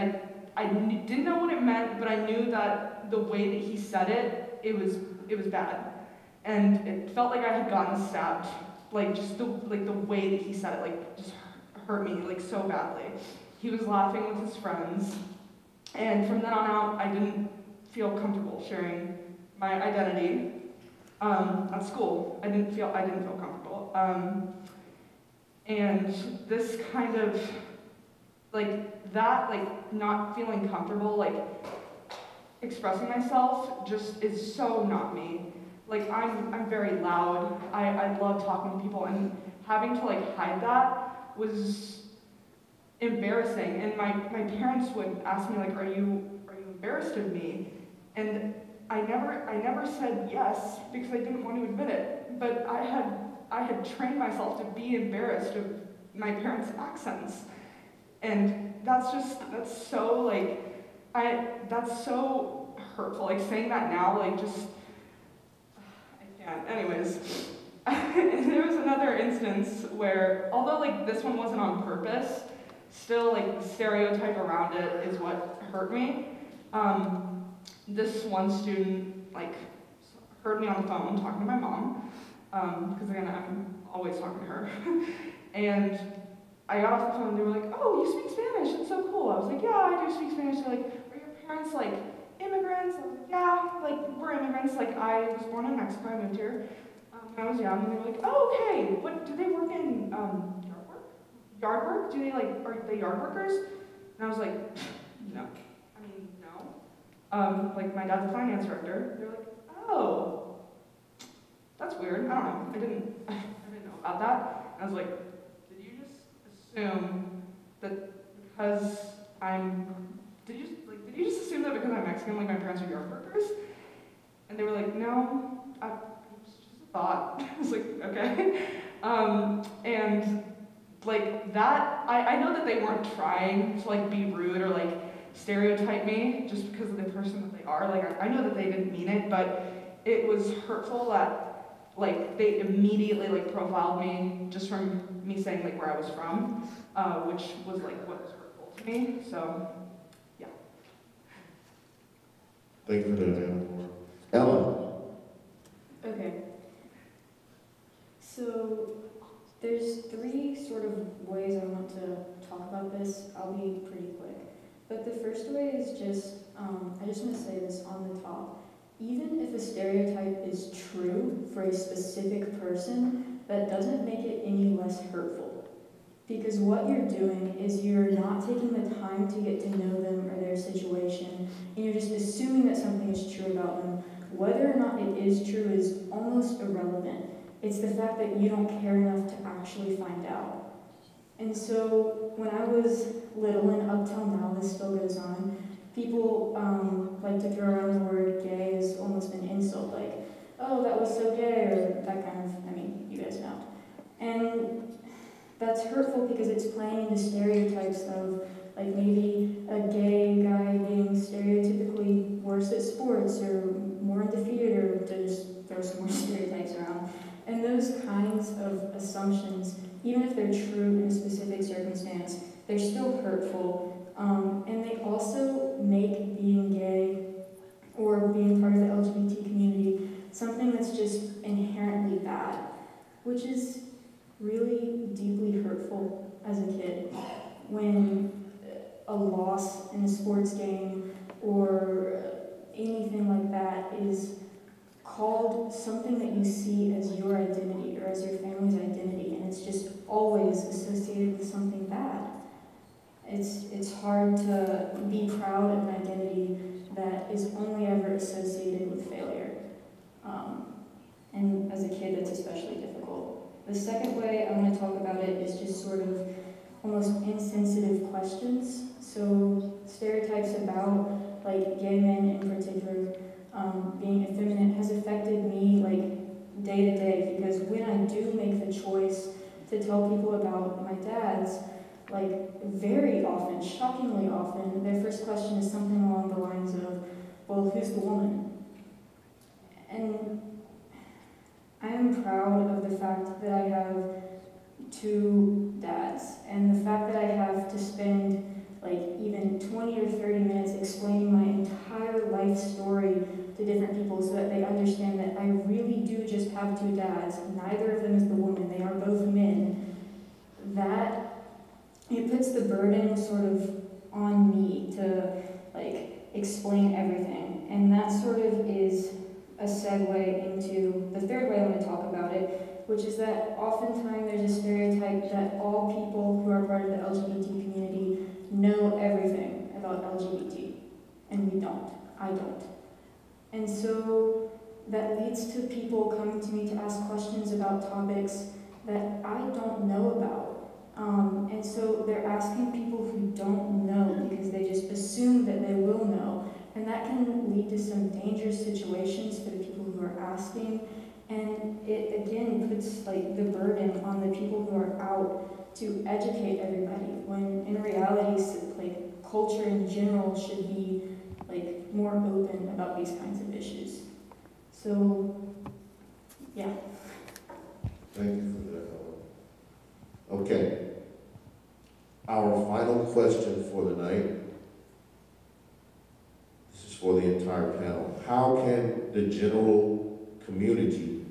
I didn't know what it meant, but I knew that the way that he said it, it was bad. And it felt like I had gotten stabbed. Like, just the way that he said it, like, just hurt me, like, so badly. He was laughing with his friends. And from then on out, I didn't feel comfortable sharing my identity at school. I didn't feel comfortable. And this kind of, like, that, like, not feeling comfortable, like, expressing myself just is so not me. Like, I'm very loud. I love talking to people, and having to, like, hide that was embarrassing. And my parents would ask me, like, are you embarrassed of me? And I never said yes because I didn't want to admit it. But I had trained myself to be embarrassed of my parents' accents. And that's so hurtful. Like, saying that now, like, just, I can't. Anyways, there was another instance where, although, like, this one wasn't on purpose, still, like, the stereotype around it is what hurt me. This one student, like, heard me on the phone talking to my mom, because again, I'm always talking to her. And I got off the phone and they were like, oh, you speak Spanish, it's so cool. I was like, yeah, I do speak Spanish. They're like, are your parents, like, immigrants? I was like, yeah, like, we're immigrants. Like, I was born in Mexico, I moved here when I was young. And they were like, oh, okay, do they work in yard work? Yard work? Are they yard workers? And I was like, no. I mean, no. Like, my dad's a finance director. They're like, oh, that's weird. I don't know. I didn't know about that. And I was like, did you just assume that because did you just assume that because I'm Mexican, like, my parents are yard workers? And they were like, no, it's just a thought. I was like, okay. And, like, that, I know that they weren't trying to, like, be rude or, like, stereotype me just because of the person that they are. Like, I know that they didn't mean it, but it was hurtful that, like, they immediately, like, profiled me just from me saying, like, where I was from, which was, like, what was hurtful to me. So, yeah. Thank you for that, Eleanor. Ellen. Okay. So there's 3 sort of ways I want to talk about this. I'll be pretty quick. But the first way is just, I just want to say this on the top. Even if a stereotype is true for a specific person, that doesn't make it any less hurtful. Because what you're doing is you're not taking the time to get to know them or their situation, and you're just assuming that something is true about them. Whether or not it is true is almost irrelevant. It's the fact that you don't care enough to actually find out. And so when I was little, and up till now this still goes on, people like to throw around the word gay as almost an insult, like, oh, that was so gay, or that kind of, I mean, you guys know. And that's hurtful because it's playing into stereotypes of, like, maybe a gay guy being stereotypically worse at sports or more into theater, to just throw some more stereotypes around. And those kinds of assumptions, even if they're true in a specific circumstance, they're still hurtful. And they also make being gay or being part of the LGBT community something that's just inherently bad, which is really deeply hurtful as a kid. When a loss in a sports game or anything like that is called something that you see as your identity or as your family's identity, and it's just always associated with something bad. It's hard to be proud of an identity that is only ever associated with failure. And as a kid, that's especially difficult. The second way I want to talk about it is just sort of almost insensitive questions. So stereotypes about, like, gay men in particular being effeminate has affected me, like, day to day, because when I do make the choice to tell people about my dad's, like, very often, shockingly often, their first question is something along the lines of, well, who's the woman? And I am proud of the fact that I have two dads, and the fact that I have to spend, like, even 20 or 30 minutes explaining my entire life story to different people so that they understand that I really do just have two dads. Neither of them is the woman, they are both men. That, it puts the burden sort of on me to, like, explain everything. And that sort of is a segue into the third way I want to talk about it, which is that oftentimes there's a stereotype that all people who are part of the LGBT community know everything about LGBT, and we don't. I don't. And so that leads to people coming to me to ask questions about topics that I don't know about. And so they're asking people who don't know because they just assume that they will know. And that can lead to some dangerous situations for the people who are asking. And it again puts, like, the burden on the people who are out to educate everybody, when in reality, like, culture in general should be, like, more open about these kinds of issues. So, yeah. Thank you for that. Okay. Our final question for the night. This is for the entire panel. How can the general community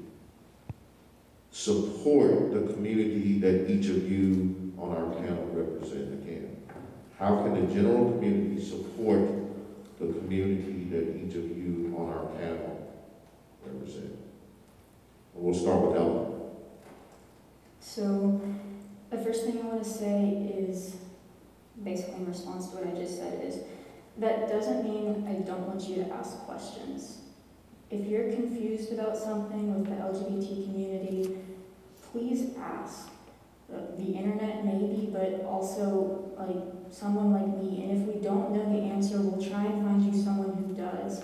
support the community that each of you on our panel represent again? How can the general community support the community that each of you on our panel represent? And we'll start with Ellen. So, the first thing I want to say is, basically in response to what I just said, is that doesn't mean I don't want you to ask questions. If you're confused about something with the LGBT community, please ask. The internet maybe, but also, like, someone like me. And if we don't know the answer, we'll try and find you someone who does.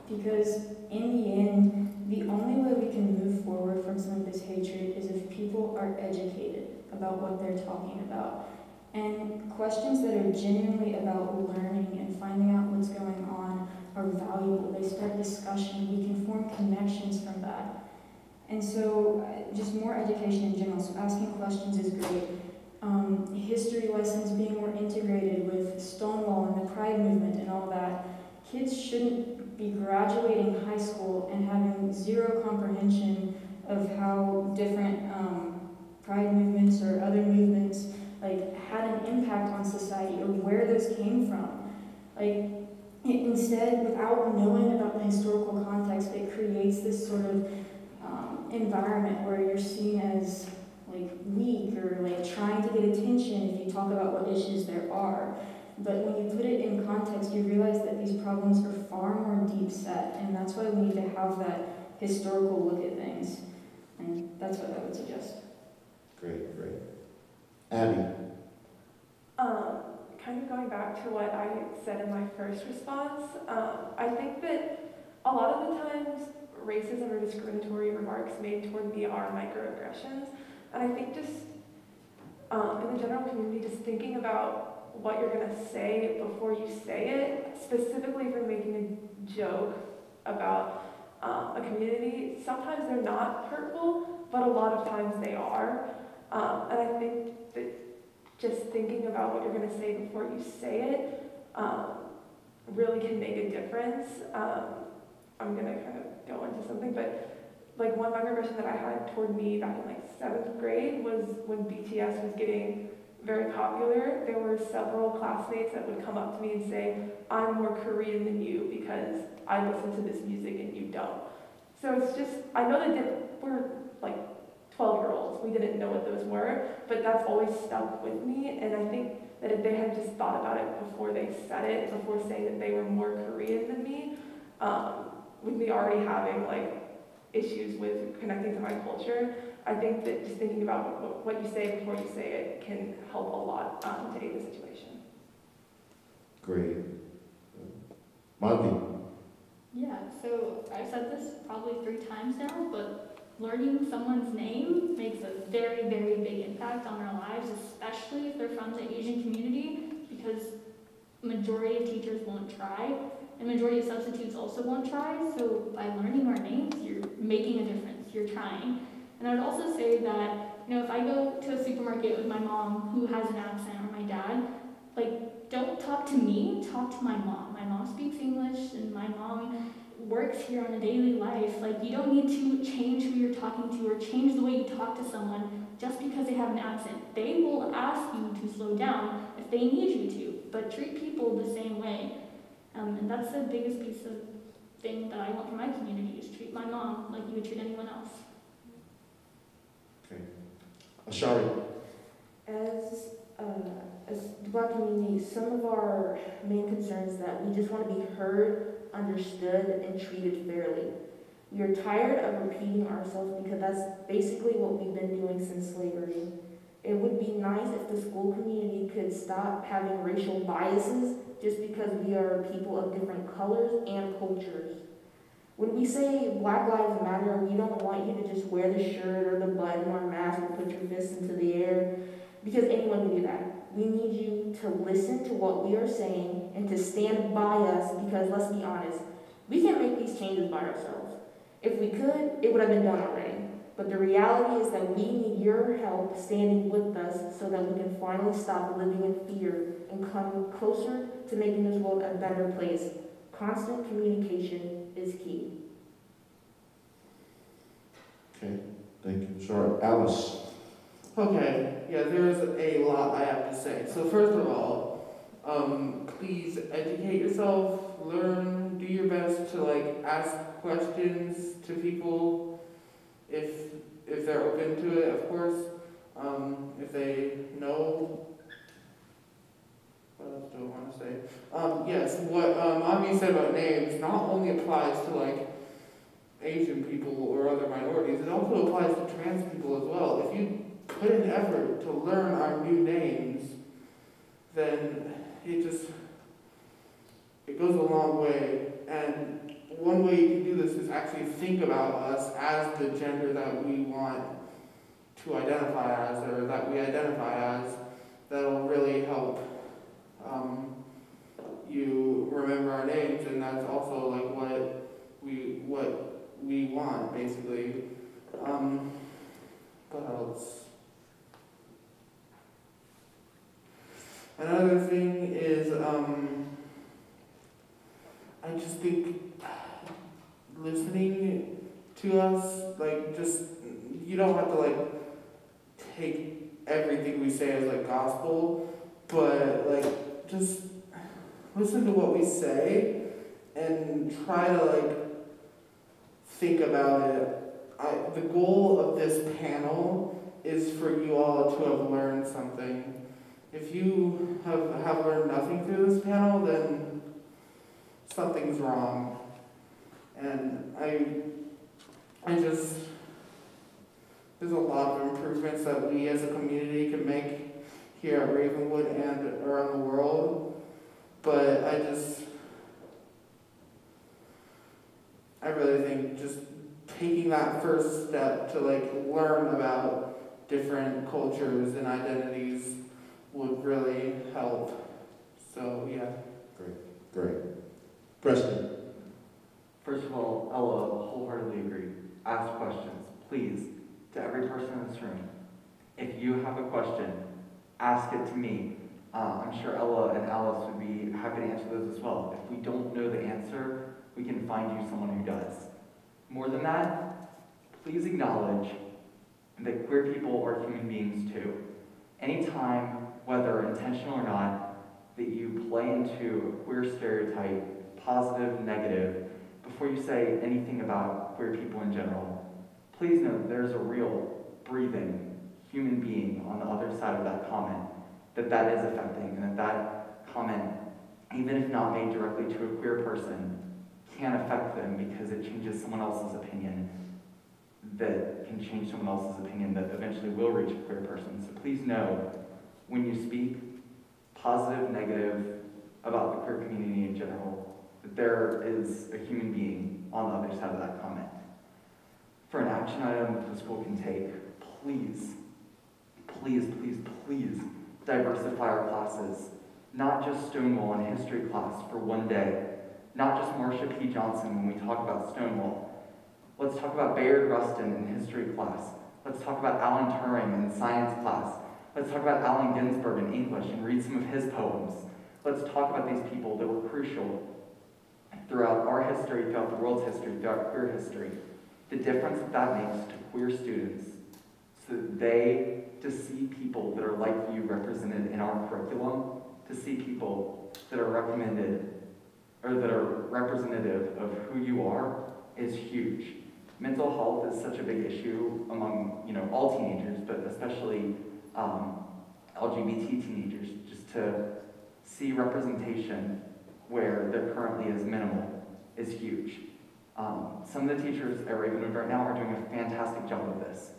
Because in the end, the only way we can move forward from some of this hatred is if people are educated about what they're talking about. And questions that are genuinely about learning and finding out what's going on are valuable. They start discussion. We can form connections from that. And so just more education in general. So asking questions is great. History lessons being more integrated with Stonewall and the Pride movement and all that. Kids shouldn't be graduating high school and having zero comprehension of how different Pride movements or other movements, like, had an impact on society or where those came from. Like, instead, without knowing about the historical context, it creates this sort of environment where you're seen as, like, weak or, like, trying to get attention if you talk about what issues there are. But when you put it in context, you realize that these problems are far more deep set, and that's why we need to have that historical look at things. And that's what I would suggest. Great, great. Abby. Kind kind of going back to what I said in my first response, I think that a lot of the times racism or discriminatory remarks made toward me are microaggressions. And I think just in the general community, just thinking about what you're going to say before you say it, specifically if you're making a joke about a community, sometimes they're not hurtful, but a lot of times they are. And I think that just thinking about what you're going to say before you say it really can make a difference. I'm going to kind of go into something, but like one microaggression that I had toward me back in like 7th grade was when BTS was getting very popular. There were several classmates that would come up to me and say, I'm more Korean than you because I listen to this music and you don't. So it's just, I know that we're like 12-year-olds, we didn't know what those were, but that's always stuck with me, and I think that if they had just thought about it before they said it, before saying that they were more Korean than me, with me already having like issues with connecting to my culture, I think that just thinking about what you say before you say it can help a lot to aid the situation. Great. Monty. Yeah, so I've said this probably 3 times now, but learning someone's name makes a very, very big impact on our lives, especially if they're from the Asian community, because majority of teachers won't try, and majority of substitutes also won't try, so by learning our names, you're making a difference, you're trying. And I would also say that, you know, if I go to a supermarket with my mom who has an accent, or my dad, like, don't talk to me, talk to my mom. My mom speaks English, and my mom works here on a daily life. Like, you don't need to change who you're talking to or change the way you talk to someone just because they have an accent. They will ask you to slow down if they need you to, but treat people the same way. And that's the biggest piece of thing that I want from my community, is treat my mom like you would treat anyone else. Okay. Ashari. As the Black community, some of our main concerns is that we just want to be heard, understood, and treated fairly. We are tired of repeating ourselves because that's basically what we've been doing since slavery. It would be nice if the school community could stop having racial biases just because we are people of different colors and cultures. When we say Black Lives Matter, we don't want you to just wear the shirt or the button or mask or put your fists into the air, because anyone can do that. We need you to listen to what we are saying and to stand by us, because let's be honest, we can't make these changes by ourselves. If we could, it would have been done already. But the reality is that we need your help standing with us so that we can finally stop living in fear and come closer to making this world a better place. Constant communication is key. Okay, thank you. Sorry, Alice. Okay, yeah, there's a lot I have to say. So first of all, please educate yourself, learn, do your best to like ask questions to people if they're open to it, of course. If they know, what else do I want to say? Yes, what Ami said about names not only applies to like Asian people or other minorities, it also applies to trans people as well. If you put in effort to learn our new names, then it goes a long way. And one way you can do this is actually think about us as the gender that we want to identify as, or that we identify as. That'll really help you remember our names, and that's also like what we want, basically. What else? Another thing is, I just think listening to us, like, just, you don't have to, like, take everything we say as, like, gospel, but, like, just listen to what we say and try to, like, think about it. The goal of this panel is for you all to have learned something. If you have learned nothing through this panel, then something's wrong. And there's a lot of improvements that we as a community can make here at Ravenwood and around the world. first step to like learn about different cultures and identities would really help. So yeah. Great. Preston. First of all, Ella, wholeheartedly agree. Ask questions, please, to every person in this room. If you have a question, ask it to me. I'm sure Ella and Alice would be happy to answer those as well. If we don't know the answer, we can find you someone who does. More than that, please acknowledge that queer people are human beings too. Anytime, whether intentional or not, that you play into a queer stereotype, positive, negative, before you say anything about queer people in general, please know that there's a real, breathing human being on the other side of that comment that is affecting, and that comment, even if not made directly to a queer person, can affect them because it changes someone else's opinion that can change someone else's opinion that eventually will reach a queer person. So please know, when you speak positive, negative about the queer community in general, that there is a human being on the other side of that comment. For an action item that the school can take, please, please, please, please diversify our classes. Not just Stonewall and history class for one day. Not just Marsha P. Johnson when we talk about Stonewall. Let's talk about Bayard Rustin in history class. Let's talk about Alan Turing in science class. Let's talk about Allen Ginsberg in English and read some of his poems. Let's talk about these people that were crucial throughout our history, throughout the world's history, throughout queer history. The difference that makes to queer students, so that they, to see people that are like you represented in our curriculum, to see people that are recommended, or that are representative of who you are, is huge. Mental health is such a big issue among, all teenagers, but especially LGBT teenagers. Just to see representation where there currently is minimal is huge. Some of the teachers at Ravenwood right now are doing a fantastic job of this.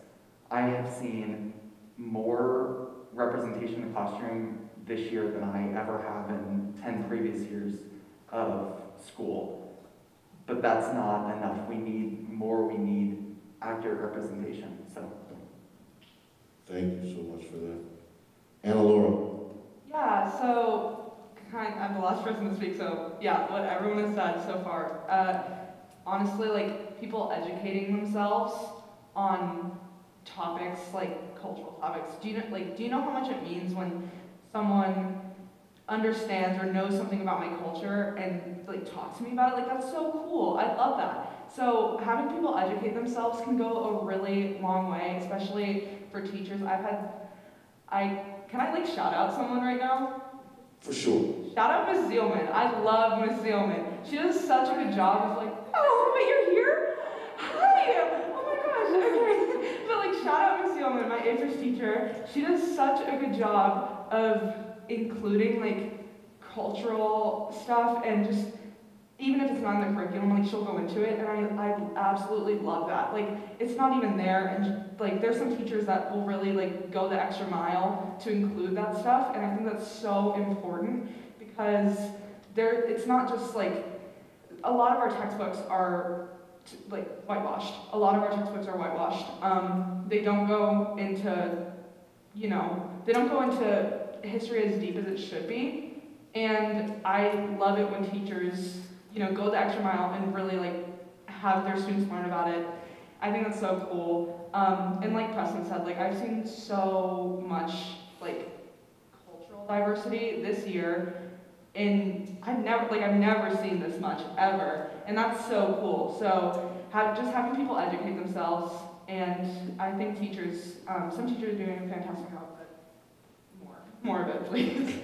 I have seen more representation in the classroom this year than I ever have in 10 previous years of school. But that's not enough. We need more. We need accurate representation. So, Thank you so much for that. Anna Laura. Yeah, so I'm the last person to speak, so yeah, what everyone has said so far. Honestly, like, people educating themselves on topics like cultural topics. Do you know how much it means when someone understands or knows something about my culture and like talks to me about it? Like, that's so cool. I love that. So having people educate themselves can go a really long way, especially for teachers. Can I like shout out someone right now? For sure. Shout out Miss Zeilman. I love Miss Zeilman. She does such a good job of like, oh, but you're here? Hi! Oh my gosh, okay. But like, shout out Miss Zeilman, my English teacher. She does such a good job of including like cultural stuff, and just, even if it's not in the curriculum, like, she'll go into it, and I absolutely love that. Like, it's not even there, and like, there's some teachers that will really like go the extra mile to include that stuff, and I think that's so important, because it's not just like, a lot of our textbooks are like whitewashed. A lot of our textbooks are whitewashed. They don't go into, they don't go into history as deep as it should be, and I love it when teachers go the extra mile and really like have their students learn about it. I think that's so cool. And like Preston said, like, I've seen so much like cultural diversity this year, and I've never seen this much ever, and that's so cool. So just having people educate themselves, and I think teachers, some teachers are doing a fantastic job, but more of it, please.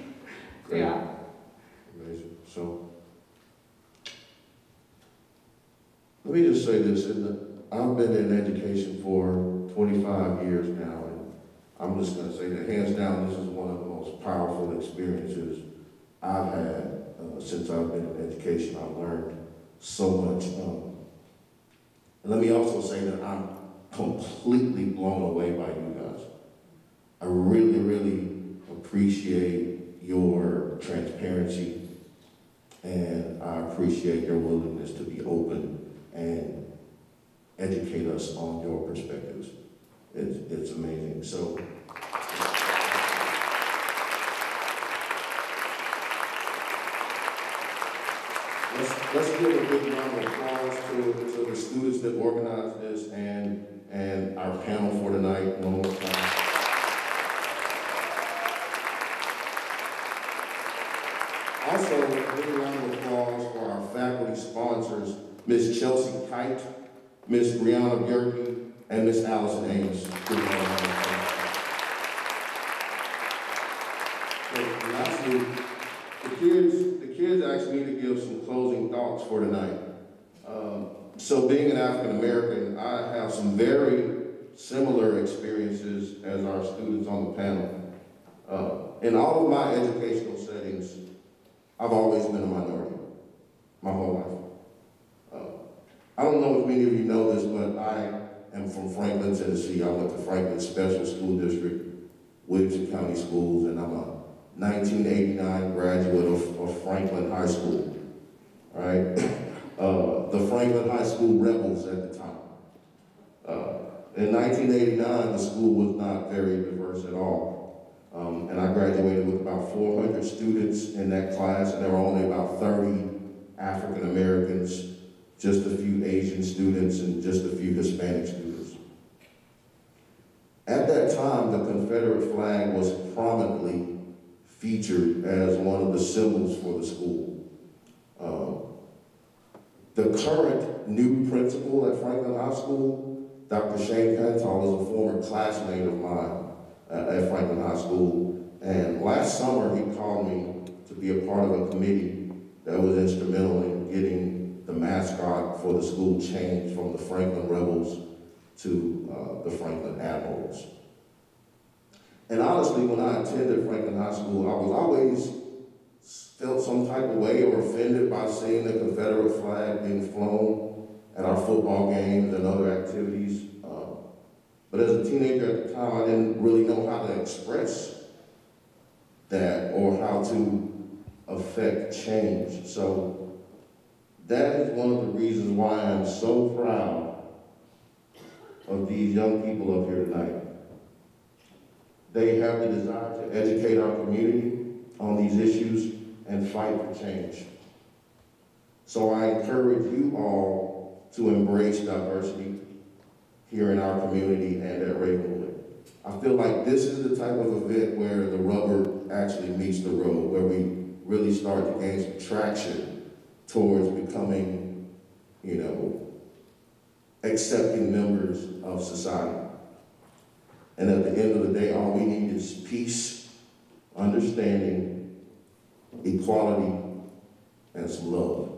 Great. Yeah. Amazing. So, let me just say this. I've been in education for 25 years now, and I'm just going to say that hands down, this is one of the most powerful experiences I've had since I've been in education. I've learned so much. And let me also say that I'm completely blown away by you guys. I really, really appreciate your transparency, and I appreciate your willingness to be open and educate us on your perspectives. It's amazing. So, let's give a big round of applause to the students that organized this and our panel for tonight one more time. Also, a big round of applause for our faculty sponsors, Ms. Chelsea Kite, Ms. Brianna Bjerke, and Ms. Allison Ames. So, lastly, the kids asked me to give some closing thoughts for tonight. So being an African American, I have some very similar experiences as our students on the panel. In all of my educational settings, I've always been a minority, my whole life. I don't know if many of you know this, but I am from Franklin, Tennessee. I went to Franklin Special School District, Williamson County Schools, and I'm a 1989 graduate of Franklin High School, right? The Franklin High School rebels at the time. In 1989, the school was not very diverse at all. And I graduated with about 400 students in that class, and there were only about 30 African Americans, just a few Asian students, and just a few Hispanic students. At that time, the Confederate flag was prominently featured as one of the symbols for the school. The current new principal at Franklin High School, Dr. Shane Cantal, is a former classmate of mine at Franklin High School. And last summer, he called me to be a part of a committee that was instrumental in getting the mascot for the school changed from the Franklin Rebels to the Franklin Admirals. And honestly, when I attended Franklin High School, I was always felt some type of way or offended by seeing the Confederate flag being flown at our football games and other activities. But as a teenager at the time, I didn't really know how to express that or how to affect change. So that is one of the reasons why I'm so proud of these young people up here tonight. They have the desire to educate our community on these issues and fight for change. So I encourage you all to embrace diversity here in our community and at Ravenwood. I feel like this is the type of event where the rubber actually meets the road, where we really start to gain some traction towards becoming, accepting members of society. And at the end of the day, all we need is peace, understanding, equality, and some love.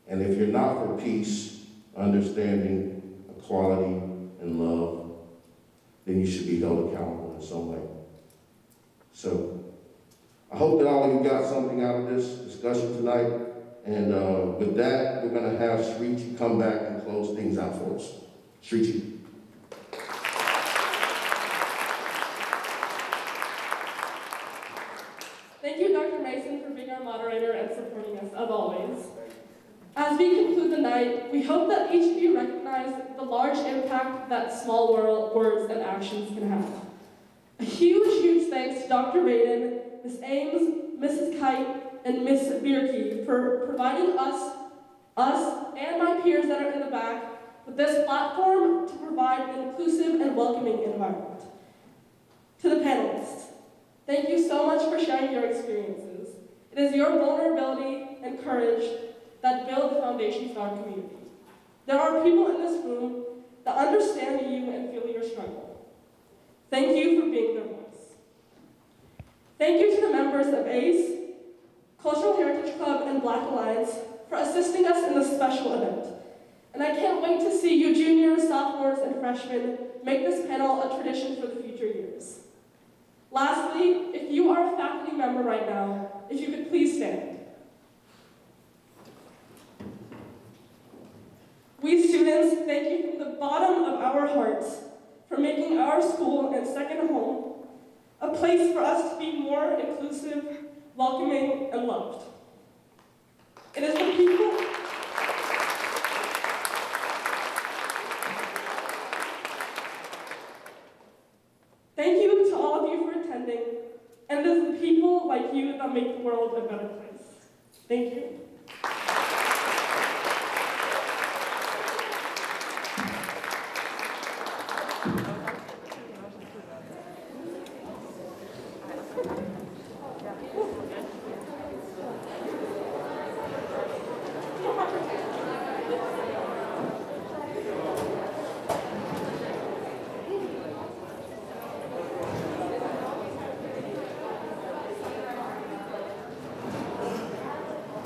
And if you're not for peace, understanding, equality, and love, then you should be held accountable in some way. So I hope that all of you got something out of this discussion tonight. And with that, we're going to have Shriti come back and close things out for us. Shriti. Thank you, Dr. Mason, for being our moderator and supporting us, as always. As we conclude the night, we hope that each of you recognize the large impact that small words and actions can have. A huge, huge thanks to Dr. Radin, Ms. Ames, Mrs. Kite, and Ms. Bierke for providing us and my peers that are in the back with this platform to provide an inclusive and welcoming environment. To the panelists, thank you so much for sharing your experiences. It is your vulnerability and courage that build the foundations of our community. There are people in this room that understand you and feel your struggle. Thank you for being their voice. Thank you to the members of ACE, Cultural Heritage Club, and Black Alliance for assisting us in this special event. And I can't wait to see you juniors, sophomores, and freshmen make this panel a tradition for the future years. Lastly, if you are a faculty member right now, if you could please stand. We students thank you from the bottom of our hearts for making our school and second home a place for us to be more inclusive, welcoming, and loved. It is the people like you that make the world a better place. Thank you.